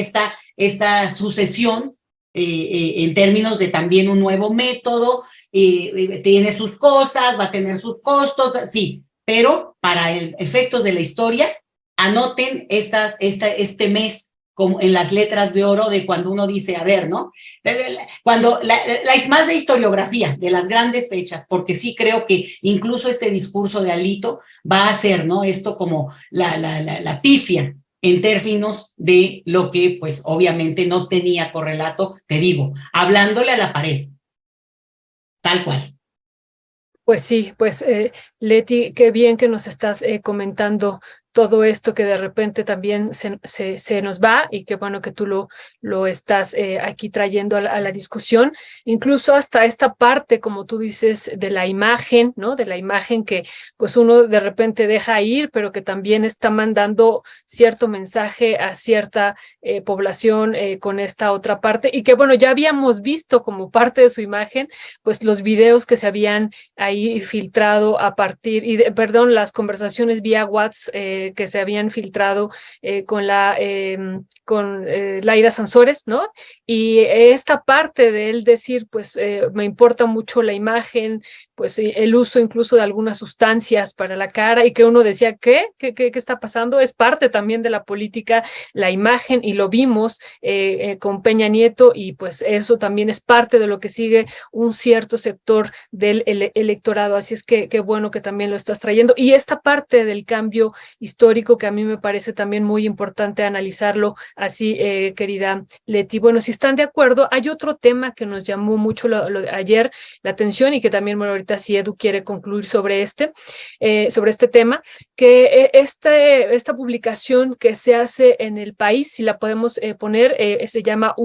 esta sucesión en términos de también un nuevo método, tiene sus cosas, va a tener sus costos, sí, pero para efectos de la historia, anoten este mes como en las letras de oro de cuando uno dice, a ver, ¿no? Cuando es más de historiografía, de las grandes fechas, porque sí creo que incluso este discurso de Alito va a ser, ¿no? Esto como la pifia en términos de lo que, pues, obviamente no tenía correlato, te digo, hablándole a la pared, tal cual. Pues sí, pues Leti, qué bien que nos estás comentando todo esto que de repente también se nos va y qué bueno que tú lo estás aquí trayendo a la discusión, incluso hasta esta parte, como tú dices, de la imagen, ¿no? De la imagen que pues uno de repente deja ir, pero que también está mandando cierto mensaje a cierta población con esta otra parte y que bueno, ya habíamos visto como parte de su imagen, pues los videos que se habían ahí filtrado a partir, perdón, las conversaciones vía WhatsApp que se habían filtrado con Laida Sansores, ¿no? Y esta parte de él decir, pues me importa mucho la imagen, pues el uso incluso de algunas sustancias para la cara y que uno decía, ¿qué está pasando? Es parte también de la política, la imagen y lo vimos con Peña Nieto y pues eso también es parte de lo que sigue un cierto sector del electorado, así es que qué bueno que también lo estás trayendo y esta parte del cambio histórico que a mí me parece también muy importante analizarlo así, querida Leti. Bueno, si están de acuerdo, hay otro tema que nos llamó mucho ayer la atención y que también, bueno, ahorita si Edu quiere concluir sobre este tema, que esta publicación que se hace en El País, si la podemos poner, se llama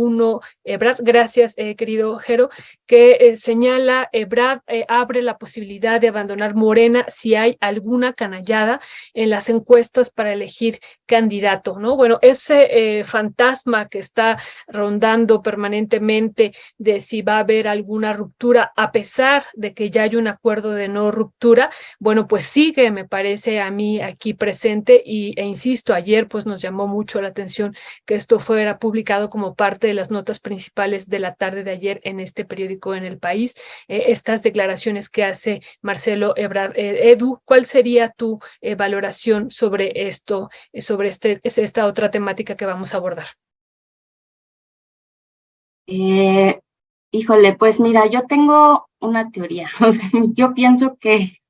Brad, gracias querido Jero, que señala, Brad abre la posibilidad de abandonar Morena si hay alguna canallada en las encuestas para elegir candidato, ¿no? Bueno, ese fantasma que está rondando permanentemente de si va a haber alguna ruptura, a pesar de que ya hay un acuerdo de no ruptura, bueno, pues sigue, me parece a mí aquí presente e insisto, ayer pues nos llamó mucho la atención que esto fuera publicado como parte de las notas principales de la tarde de ayer en este periódico en El País, estas declaraciones que hace Marcelo Ebrard. Edu, ¿cuál sería tu valoración sobre esto, sobre esta otra temática que vamos a abordar? Híjole, pues mira, yo tengo una teoría. O sea, yo pienso que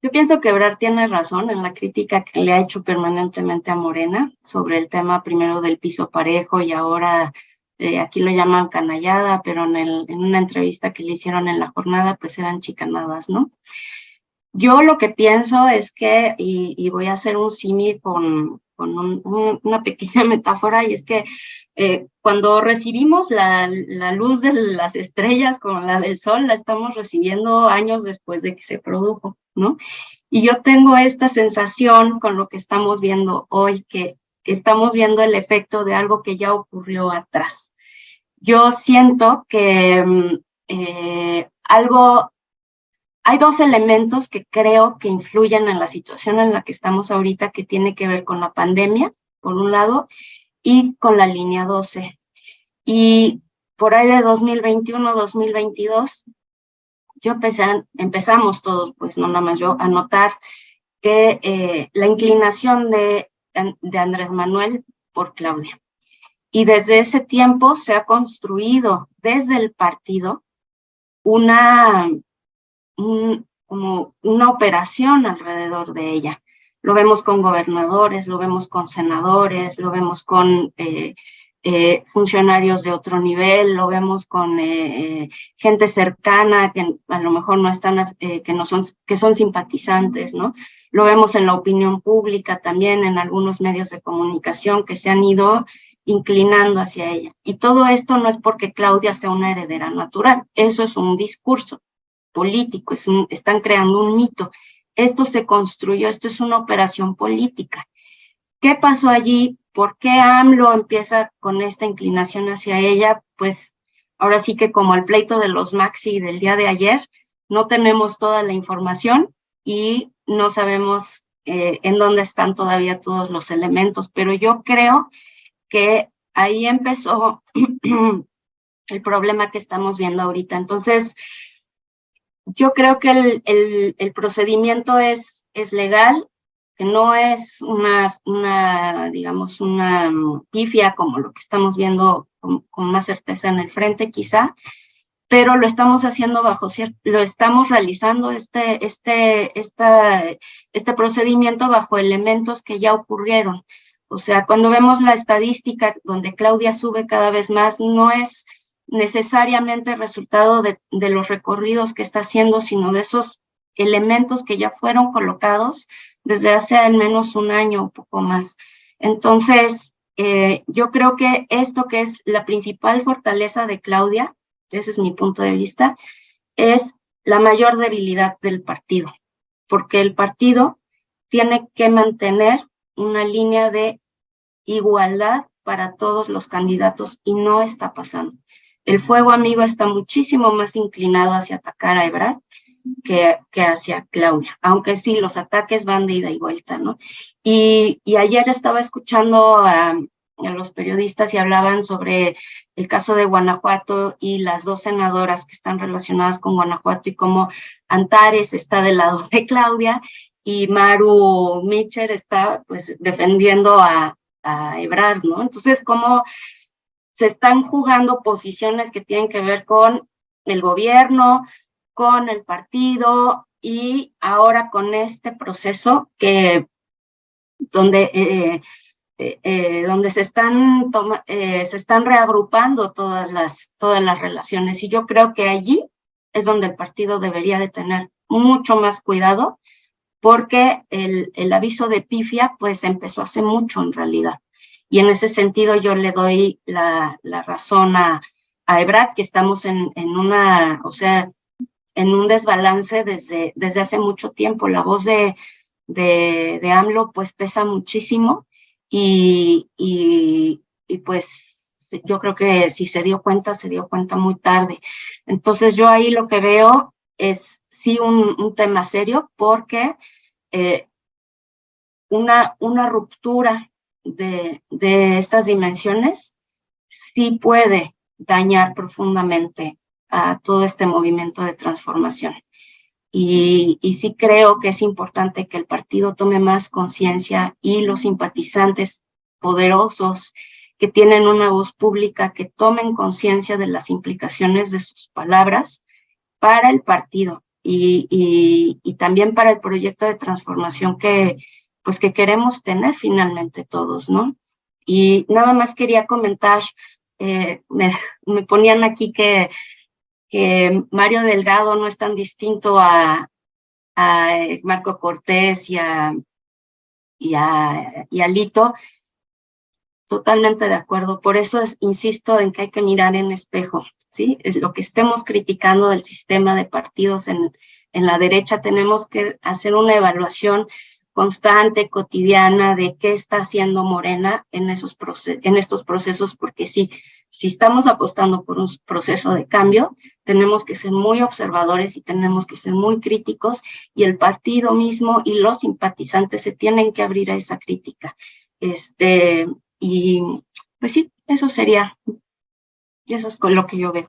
Ebrard tiene razón en la crítica que le ha hecho permanentemente a Morena sobre el tema primero del piso parejo y ahora aquí lo llaman canallada, pero en una entrevista que le hicieron en La Jornada, pues eran chicanadas, ¿no? Yo lo que pienso es que, y voy a hacer un símil con una pequeña metáfora, y es que cuando recibimos la luz de las estrellas como la del sol, la estamos recibiendo años después de que se produjo, ¿no? Y yo tengo esta sensación con lo que estamos viendo hoy, que estamos viendo el efecto de algo que ya ocurrió atrás. Yo siento que hay dos elementos que creo que influyen en la situación en la que estamos ahorita, que tiene que ver con la pandemia, por un lado, y con la línea 12. Y por ahí de 2021, 2022, empezamos todos, pues no nada más yo, a notar que la inclinación de Andrés Manuel por Claudia. Y desde ese tiempo se ha construido desde el partido como una operación alrededor de ella. Lo vemos con gobernadores, lo vemos con senadores, lo vemos con funcionarios de otro nivel, lo vemos con gente cercana que a lo mejor no están, que son simpatizantes, ¿no? Lo vemos en la opinión pública también, en algunos medios de comunicación que se han ido inclinando hacia ella. Y todo esto no es porque Claudia sea una heredera natural, eso es un discurso político, están creando un mito. Esto se construyó, esto es una operación política. ¿Qué pasó allí? ¿Por qué AMLO empieza con esta inclinación hacia ella? Pues ahora sí que como el pleito de los Maxi del día de ayer, no tenemos toda la información y no sabemos en dónde están todavía todos los elementos, pero yo creo que ahí empezó el problema que estamos viendo ahorita. Entonces, yo creo que el procedimiento es legal. que no es digamos, una pifia como lo que estamos viendo con más certeza en el frente quizá, pero lo estamos haciendo lo estamos realizando este procedimiento bajo elementos que ya ocurrieron. O sea, cuando vemos la estadística donde Claudia sube cada vez más, no es necesariamente resultado de los recorridos que está haciendo, sino de esos elementos que ya fueron colocados desde hace al menos un año o poco más. Entonces, yo creo que esto que es la principal fortaleza de Claudia, ese es mi punto de vista, es la mayor debilidad del partido, porque el partido tiene que mantener una línea de igualdad para todos los candidatos y no está pasando. El fuego amigo está muchísimo más inclinado hacia atacar a Ebrard que hacia Claudia, aunque sí, los ataques van de ida y vuelta, ¿no? Y ayer estaba escuchando a los periodistas y hablaban sobre el caso de Guanajuato y las dos senadoras que están relacionadas con Guanajuato y cómo Antares está del lado de Claudia y Maru Mitchell está pues defendiendo a Ebrard, ¿no? Entonces, cómo se están jugando posiciones que tienen que ver con el gobierno, con el partido y ahora con este proceso donde se están reagrupando todas las relaciones, y yo creo que allí es donde el partido debería de tener mucho más cuidado, porque el aviso de pifia pues empezó hace mucho en realidad, y en ese sentido yo le doy la razón a Ebrard, que estamos en un desbalance desde hace mucho tiempo. La voz de AMLO pues pesa muchísimo y pues yo creo que si se dio cuenta muy tarde. Entonces yo ahí lo que veo es sí un tema serio, porque una ruptura de estas dimensiones sí puede dañar profundamente a todo este movimiento de transformación. Y sí creo que es importante que el partido tome más conciencia y los simpatizantes poderosos que tienen una voz pública que tomen conciencia de las implicaciones de sus palabras para el partido y también para el proyecto de transformación que queremos tener finalmente todos, ¿no? Y nada más quería comentar, me ponían aquí que Mario Delgado no es tan distinto a Marco Cortés y a Lito. Totalmente de acuerdo. Por eso insisto en que hay que mirar en espejo, ¿sí? Es lo que estemos criticando del sistema de partidos en la derecha. Tenemos que hacer una evaluación constante, cotidiana, de qué está haciendo Morena en estos procesos, porque si estamos apostando por un proceso de cambio, tenemos que ser muy observadores y tenemos que ser muy críticos, y el partido mismo y los simpatizantes se tienen que abrir a esa crítica. Y pues sí, eso sería, y eso es con lo que yo veo.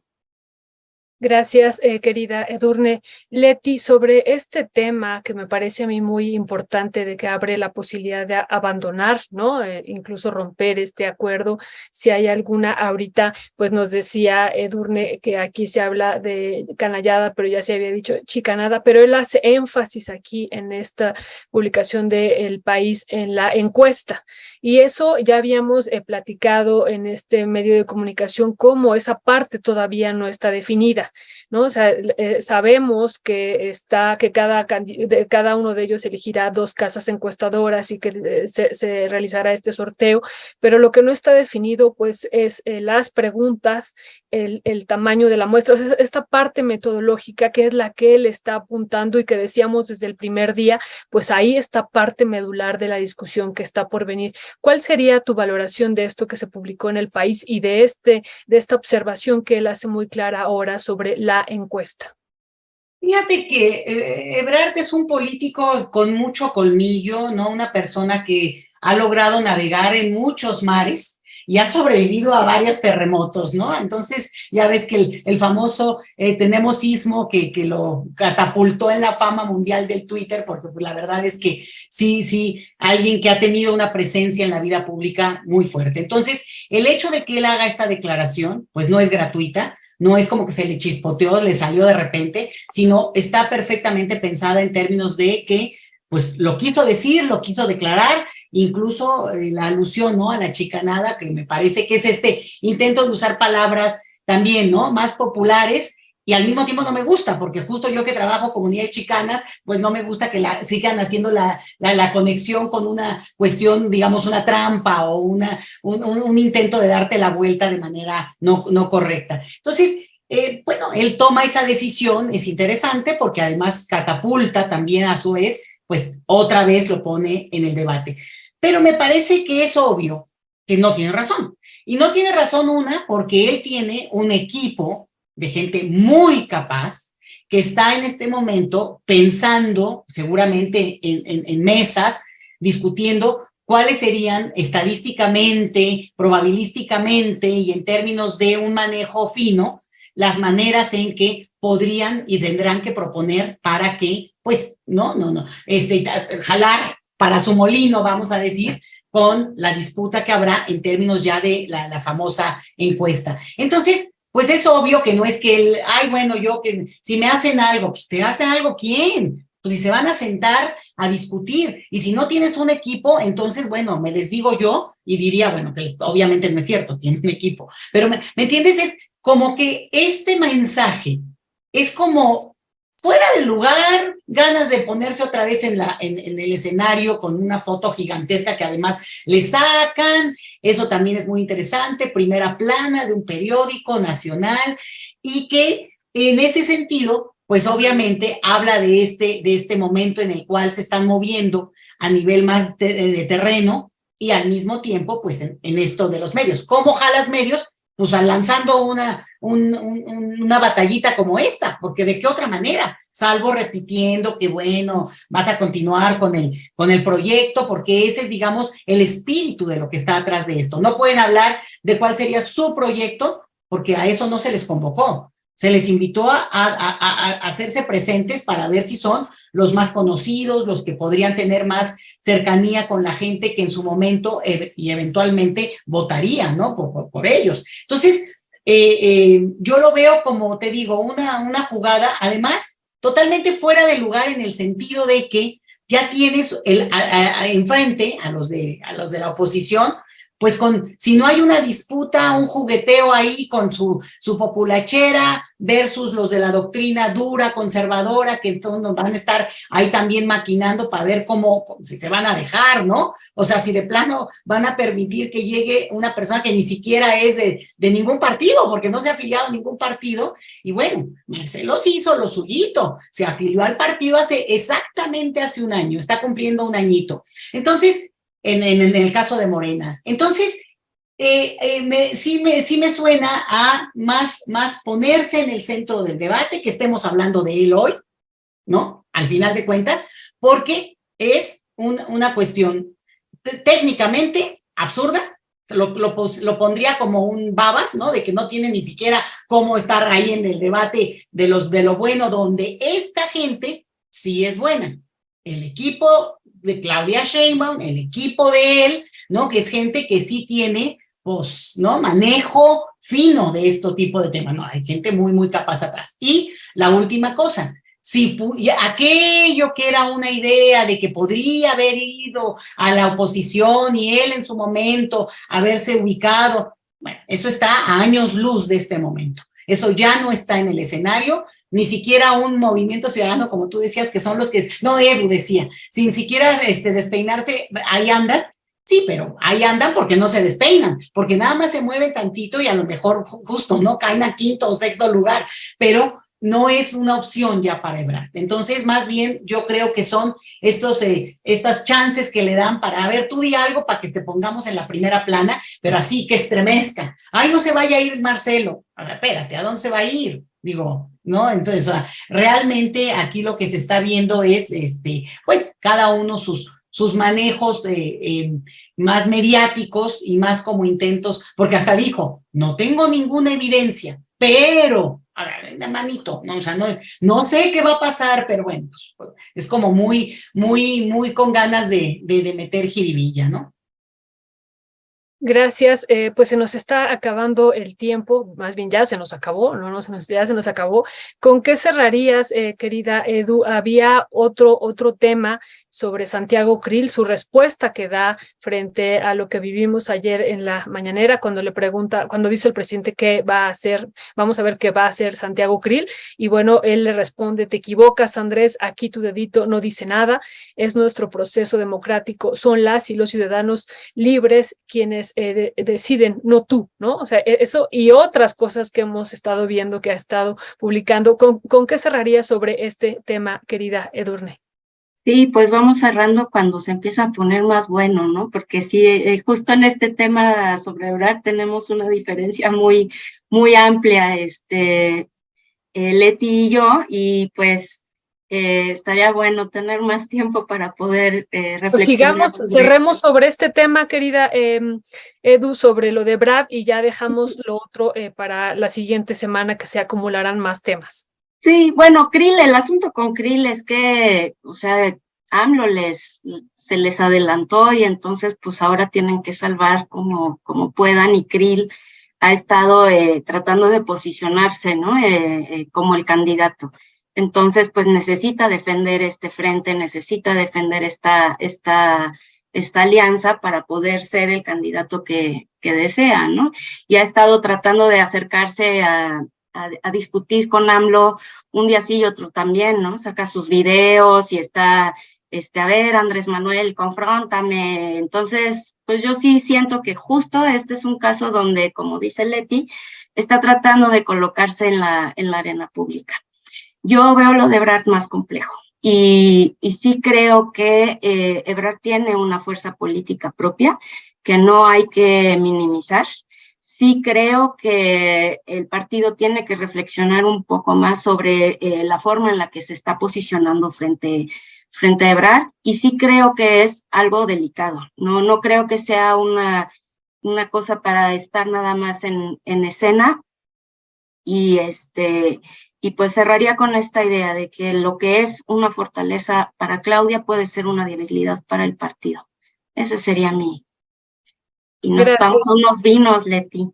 Gracias, querida Edurne. Leti, sobre este tema que me parece a mí muy importante, de que abre la posibilidad de abandonar, ¿no? Incluso romper este acuerdo, si hay alguna ahorita, pues nos decía Edurne que aquí se habla de canallada, pero ya se había dicho chicanada, pero él hace énfasis aquí en esta publicación de El País en la encuesta. Y eso ya habíamos platicado en este medio de comunicación, cómo esa parte todavía no está definida, ¿no? O sea, sabemos que cada uno de ellos elegirá 2 casas encuestadoras y que se realizará este sorteo, pero lo que no está definido pues es las preguntas, el tamaño de la muestra, o sea, esta parte metodológica que es la que él está apuntando y que decíamos desde el primer día, pues ahí está parte medular de la discusión que está por venir. ¿Cuál sería tu valoración de esto que se publicó en El País y de esta observación que él hace muy clara ahora sobre la encuesta? Fíjate que Ebrard es un político con mucho colmillo, ¿no? Una persona que ha logrado navegar en muchos mares y ha sobrevivido a varios terremotos, ¿no? Entonces, ya ves que el famoso tenemos sismo que lo catapultó en la fama mundial del Twitter, porque pues, la verdad es que sí, alguien que ha tenido una presencia en la vida pública muy fuerte. Entonces, el hecho de que él haga esta declaración, pues no es gratuita, no es como que se le chispoteó, le salió de repente, sino está perfectamente pensada en términos de que pues lo quiso decir, lo quiso declarar, incluso la alusión, ¿no?, a la chicanada, que me parece que es este intento de usar palabras también, ¿no?, más populares, y al mismo tiempo no me gusta, porque justo yo que trabajo comunidades chicanas, pues no me gusta que sigan haciendo la conexión con una cuestión, digamos, una trampa o un intento de darte la vuelta de manera no correcta. Entonces, bueno, él toma esa decisión, es interesante, porque además catapulta también a su vez, pues otra vez lo pone en el debate. Pero me parece que es obvio que no tiene razón. Y no tiene razón porque él tiene un equipo de gente muy capaz que está en este momento pensando seguramente en mesas, discutiendo cuáles serían estadísticamente, probabilísticamente y en términos de un manejo fino, las maneras en que podrían y tendrán que proponer para que, pues, jalar para su molino, vamos a decir, con la disputa que habrá en términos ya de la famosa encuesta. Entonces, pues es obvio que no es que él, que si me hacen algo, pues te hace algo, ¿quién? Pues si se van a sentar a discutir, y si no tienes un equipo, entonces, bueno, me desdigo yo y diría, bueno, que obviamente no es cierto, tiene un equipo, pero ¿me entiendes? Es como que este mensaje es como fuera de lugar, ganas de ponerse otra vez en el escenario con una foto gigantesca que además le sacan, eso también es muy interesante, primera plana de un periódico nacional, y que en ese sentido, pues obviamente habla de este momento en el cual se están moviendo a nivel más de terreno, y al mismo tiempo, pues en esto de los medios. ¿Cómo jalas medios? Pues lanzando una batallita como esta, porque de qué otra manera, salvo repitiendo que bueno, vas a continuar con el proyecto, porque ese es, digamos, el espíritu de lo que está atrás de esto. No pueden hablar de cuál sería su proyecto, porque a eso no se les convocó. Se les invitó a hacerse presentes para ver si son los más conocidos, los que podrían tener más cercanía con la gente que en su momento y eventualmente votaría, ¿no?, por ellos. Entonces, yo lo veo como, te digo, una jugada, además, totalmente fuera de lugar en el sentido de que ya tienes enfrente a los de la oposición, pues si no hay una disputa, un jugueteo ahí con su populachera versus los de la doctrina dura, conservadora, que todos van a estar ahí también maquinando para ver si se van a dejar, ¿no? O sea, si de plano van a permitir que llegue una persona que ni siquiera es de ningún partido, porque no se ha afiliado a ningún partido. Y bueno, Marcelo sí hizo lo suyito, se afilió al partido exactamente hace un año, está cumpliendo un añito. Entonces, en el caso de Morena. Entonces, sí me suena a más ponerse en el centro del debate, que estemos hablando de él hoy, ¿no? Al final de cuentas, porque es una cuestión técnicamente absurda. Lo pondría como un babas, ¿no? De que no tiene ni siquiera cómo estar ahí en el debate de lo bueno, donde esta gente sí es buena. El equipo de Claudia Sheinbaum, el equipo de él, ¿no?, que es gente que sí tiene, pues, ¿no?, manejo fino de este tipo de temas, ¿no? Hay gente muy, muy capaz atrás. Y la última cosa, si aquello que era una idea de que podría haber ido a la oposición y él en su momento haberse ubicado, bueno, eso está a años luz de este momento. Eso ya no está en el escenario, ni siquiera un movimiento ciudadano, como tú decías, que son los que, no, Edu decía, sin siquiera despeinarse, ahí andan. Sí, pero ahí andan porque no se despeinan, porque nada más se mueven tantito y a lo mejor justo, ¿no?, caen a quinto o sexto lugar, pero no es una opción ya para Ebrard. Entonces, más bien, yo creo que son estas chances que le dan para, a ver, tú di algo para que te pongamos en la primera plana, pero así que estremezca. Ay, no se vaya a ir Marcelo. A ver, espérate, ¿a dónde se va a ir? Digo, ¿no? Entonces, o sea, realmente aquí lo que se está viendo es, pues, cada uno sus sus manejos más mediáticos y más como intentos, porque hasta dijo, no tengo ninguna evidencia, pero, a ver, de manito, no, o sea, no sé qué va a pasar, pero bueno, pues, es como muy con ganas de meter jiribilla, ¿no? Gracias, pues se nos está acabando el tiempo, más bien ya se nos acabó, ya se nos acabó. ¿Con qué cerrarías, querida Edu? Había otro tema sobre Santiago Krill, su respuesta que da frente a lo que vivimos ayer en la mañanera, cuando le pregunta, cuando dice el presidente qué va a hacer, vamos a ver qué va a hacer Santiago Krill, y bueno, él le responde, te equivocas, Andrés, aquí tu dedito no dice nada, es nuestro proceso democrático, son las y los ciudadanos libres quienes deciden, no tú, ¿no? O sea, eso y otras cosas que hemos estado viendo, que ha estado publicando. ¿Con qué cerraría sobre este tema, querida Edurne? Sí, pues vamos cerrando cuando se empieza a poner más bueno, ¿no? Porque sí, justo en este tema sobre Ebrard tenemos una diferencia muy amplia, Leti y yo, y pues estaría bueno tener más tiempo para poder reflexionar. Pues sigamos, cerremos sobre este tema, querida Edu, sobre lo de Brad, y ya dejamos lo otro para la siguiente semana, que se acumularán más temas. Sí, bueno, Krill, el asunto con Krill es que, o sea, AMLO se les adelantó y entonces pues ahora tienen que salvar como puedan, y Krill ha estado tratando de posicionarse, ¿no? Como el candidato. Entonces, pues necesita defender este frente, necesita defender esta alianza para poder ser el candidato que desea, ¿no? Y ha estado tratando de acercarse a discutir con AMLO un día sí y otro también, ¿no? Saca sus videos y está, a ver, Andrés Manuel, confróntame. Entonces, pues yo sí siento que justo este es un caso donde, como dice Leti, está tratando de colocarse en la arena pública. Yo veo lo de Ebrard más complejo y sí creo que Ebrard tiene una fuerza política propia que no hay que minimizar. Sí creo que el partido tiene que reflexionar un poco más sobre la forma en la que se está posicionando frente a Ebrard, y sí creo que es algo delicado. No creo que sea una cosa para estar nada más en escena, y pues cerraría con esta idea de que lo que es una fortaleza para Claudia puede ser una debilidad para el partido. Ese sería y nos Gracias. vamos a unos vinos, Leti.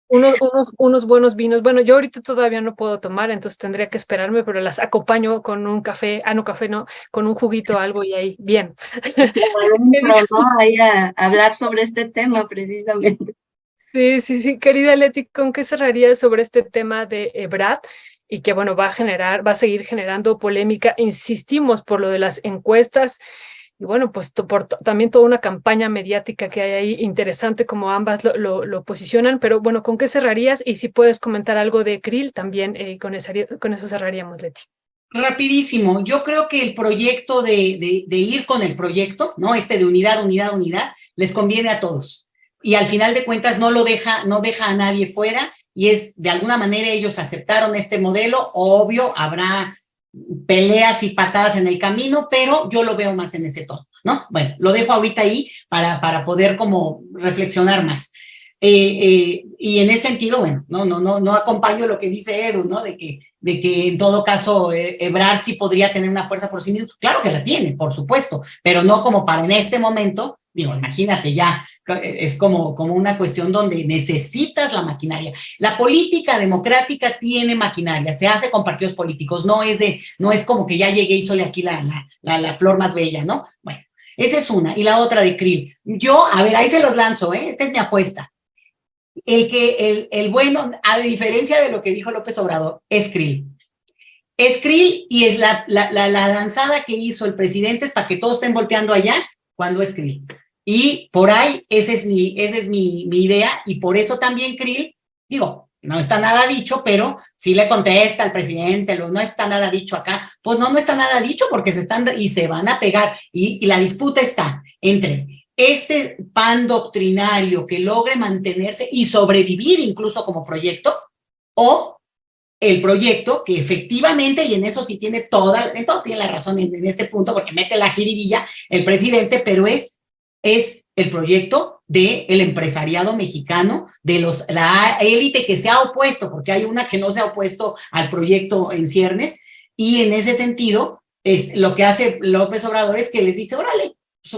Unos buenos vinos. Bueno, yo ahorita todavía no puedo tomar, entonces tendría que esperarme, pero las acompaño con un café, con un juguito, algo, y ahí, bien. ¿No? Ahí a hablar sobre este tema precisamente. Sí, querida Leti, ¿con qué cerrarías sobre este tema de Ebrard? Y que, bueno, va a seguir generando polémica, insistimos, por lo de las encuestas, y bueno, pues también toda una campaña mediática que hay ahí interesante, como ambas lo posicionan, pero bueno, ¿con qué cerrarías? Y si puedes comentar algo de Krill, también con eso cerraríamos, Leti. Rapidísimo, yo creo que el proyecto de ir con el proyecto, ¿no? De unidad, les conviene a todos. Y al final de cuentas no deja a nadie fuera, y de alguna manera ellos aceptaron este modelo. Obvio, habrá peleas y patadas en el camino, pero yo lo veo más en ese tono, ¿no? Bueno, lo dejo ahorita ahí para poder como reflexionar más. Y en ese sentido, bueno, no acompaño lo que dice Edu, ¿no? De que en todo caso Ebrard sí podría tener una fuerza por sí mismo. Claro que la tiene, por supuesto, pero no como para en este momento. Digo, imagínate, ya es como una cuestión donde necesitas la maquinaria. La política democrática tiene maquinaria, se hace con partidos políticos, no es como que ya llegué y soy aquí la flor más bella, ¿no? Bueno, esa es una. Y la otra de Krill. A ver, ahí se los lanzo, esta es mi apuesta. El bueno, a diferencia de lo que dijo López Obrador, es Krill. Es Krill, y es la danzada que hizo el presidente es para que todos estén volteando allá cuando es Krill. Y por ahí, esa es mi idea, y por eso también Krill, digo, no está nada dicho, pero sí le contesta al presidente, no está nada dicho acá. Pues no está nada dicho, porque se van a pegar, y la disputa está entre este PAN doctrinario que logre mantenerse y sobrevivir incluso como proyecto, o el proyecto, que efectivamente, y en eso sí tiene en todo tiene la razón en este punto, porque mete la jiribilla el presidente, pero es el proyecto del empresariado mexicano, de la élite que se ha opuesto, porque hay una que no se ha opuesto al proyecto en ciernes, y en ese sentido, lo que hace López Obrador es que les dice, órale,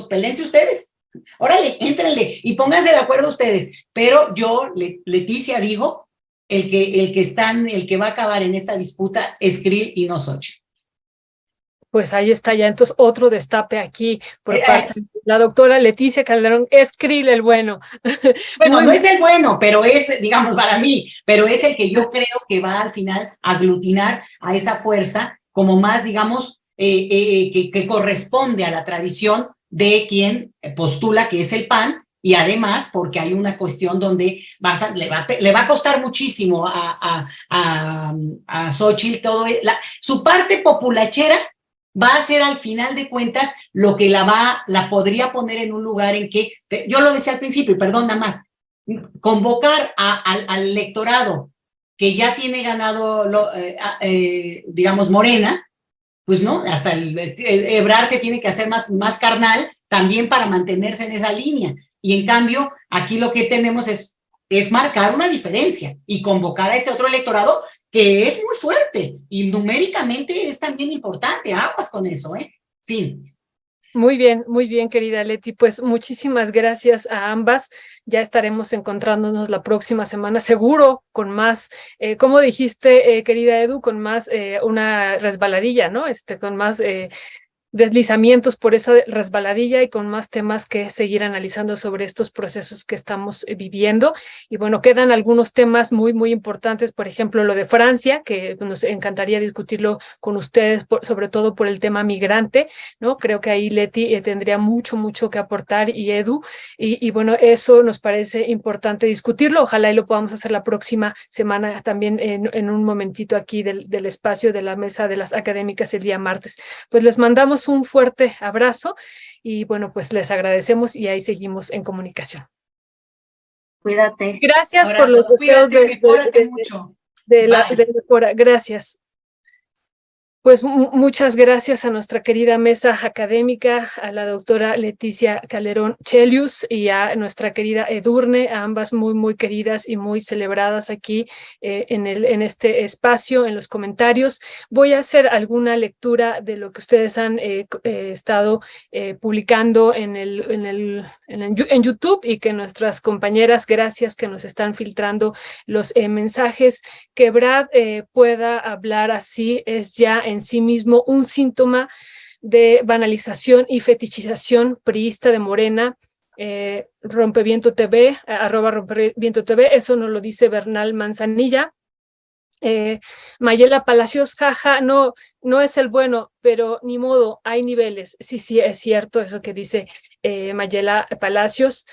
pelense ustedes, órale, éntrenle y pónganse de acuerdo ustedes. Pero Leticia dijo, el que va a acabar en esta disputa es Krill y no Xochitl. Pues ahí está ya entonces otro destape aquí por parte de la doctora Leticia Calderón. Es Krill el bueno. Bueno, no es el bueno, pero es, digamos, para mí, pero es el que yo creo que va al final a aglutinar a esa fuerza como más, digamos, que corresponde a la tradición de quien postula que es el PAN, y además porque hay una cuestión donde le va a costar muchísimo a Xochitl su parte populachera. Va a ser al final de cuentas lo que la podría poner en un lugar en que, yo lo decía al principio, y perdón, nada más, convocar al electorado que ya tiene ganado, digamos, Morena, pues no, hasta Ebrard se tiene que hacer más carnal también para mantenerse en esa línea. Y en cambio, aquí lo que tenemos es marcar una diferencia y convocar a ese otro electorado que es muy fuerte y numéricamente es también importante. Aguas con eso, Fin. Muy bien, querida Leti. Pues muchísimas gracias a ambas. Ya estaremos encontrándonos la próxima semana, seguro, con más, como dijiste, querida Edu, con más una resbaladilla, ¿no? Con más deslizamientos por esa resbaladilla y con más temas que seguir analizando sobre estos procesos que estamos viviendo. Y bueno, quedan algunos temas muy, muy importantes, por ejemplo, lo de Francia, que nos encantaría discutirlo con ustedes, sobre todo por el tema migrante, ¿no? Creo que ahí Leti tendría mucho que aportar, y Edu, y bueno, eso nos parece importante discutirlo. Ojalá y lo podamos hacer la próxima semana también en un momentito aquí del espacio de la mesa de las académicas el día martes. Pues les mandamos un fuerte abrazo y bueno, pues les agradecemos y ahí seguimos en comunicación. Cuídate. Gracias Abrazo, por los deseos de mejora. Gracias. Pues muchas gracias a nuestra querida mesa académica, a la doctora Leticia Calderón Chelius y a nuestra querida Edurne, a ambas muy queridas y muy celebradas aquí en este espacio, en los comentarios. Voy a hacer alguna lectura de lo que ustedes han estado publicando en YouTube, y que nuestras compañeras, gracias, que nos están filtrando los mensajes. Que Brad pueda hablar así es ya en sí mismo un síntoma de banalización y fetichización priista de Morena. Rompeviento TV, @Rompeviento TV, eso nos lo dice Bernal Manzanilla. Mayela Palacios, jaja, no es el bueno, pero ni modo, hay niveles. Sí, es cierto eso que dice Mayela Palacios.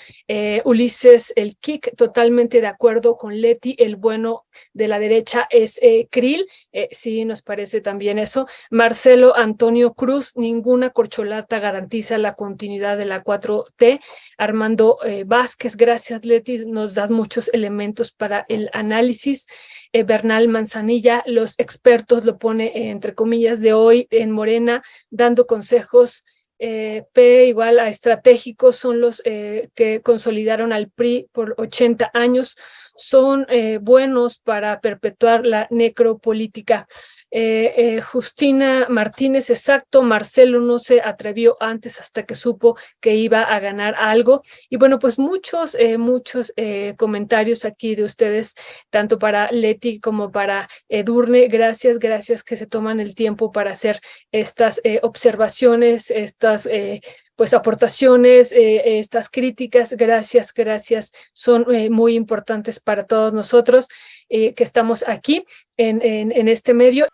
Ulises el Kik, totalmente de acuerdo con Leti, el bueno de la derecha es Krill, sí, nos parece también eso. Marcelo Antonio Cruz, ninguna corcholata garantiza la continuidad de la 4T. Armando Vázquez, gracias Leti, nos das muchos elementos para el análisis. Bernal Manzanilla, los expertos, lo pone entre comillas, de hoy en Morena, dando consejos, P igual a estratégicos, son los que consolidaron al PRI por 80 años, son buenos para perpetuar la necropolítica. Justina Martínez, exacto, Marcelo no se atrevió antes hasta que supo que iba a ganar algo. Y bueno, pues muchos comentarios aquí de ustedes, tanto para Leti como para Edurne. Gracias que se toman el tiempo para hacer estas observaciones, estas pues aportaciones, estas críticas. Gracias, son muy importantes para todos nosotros que estamos aquí en este medio.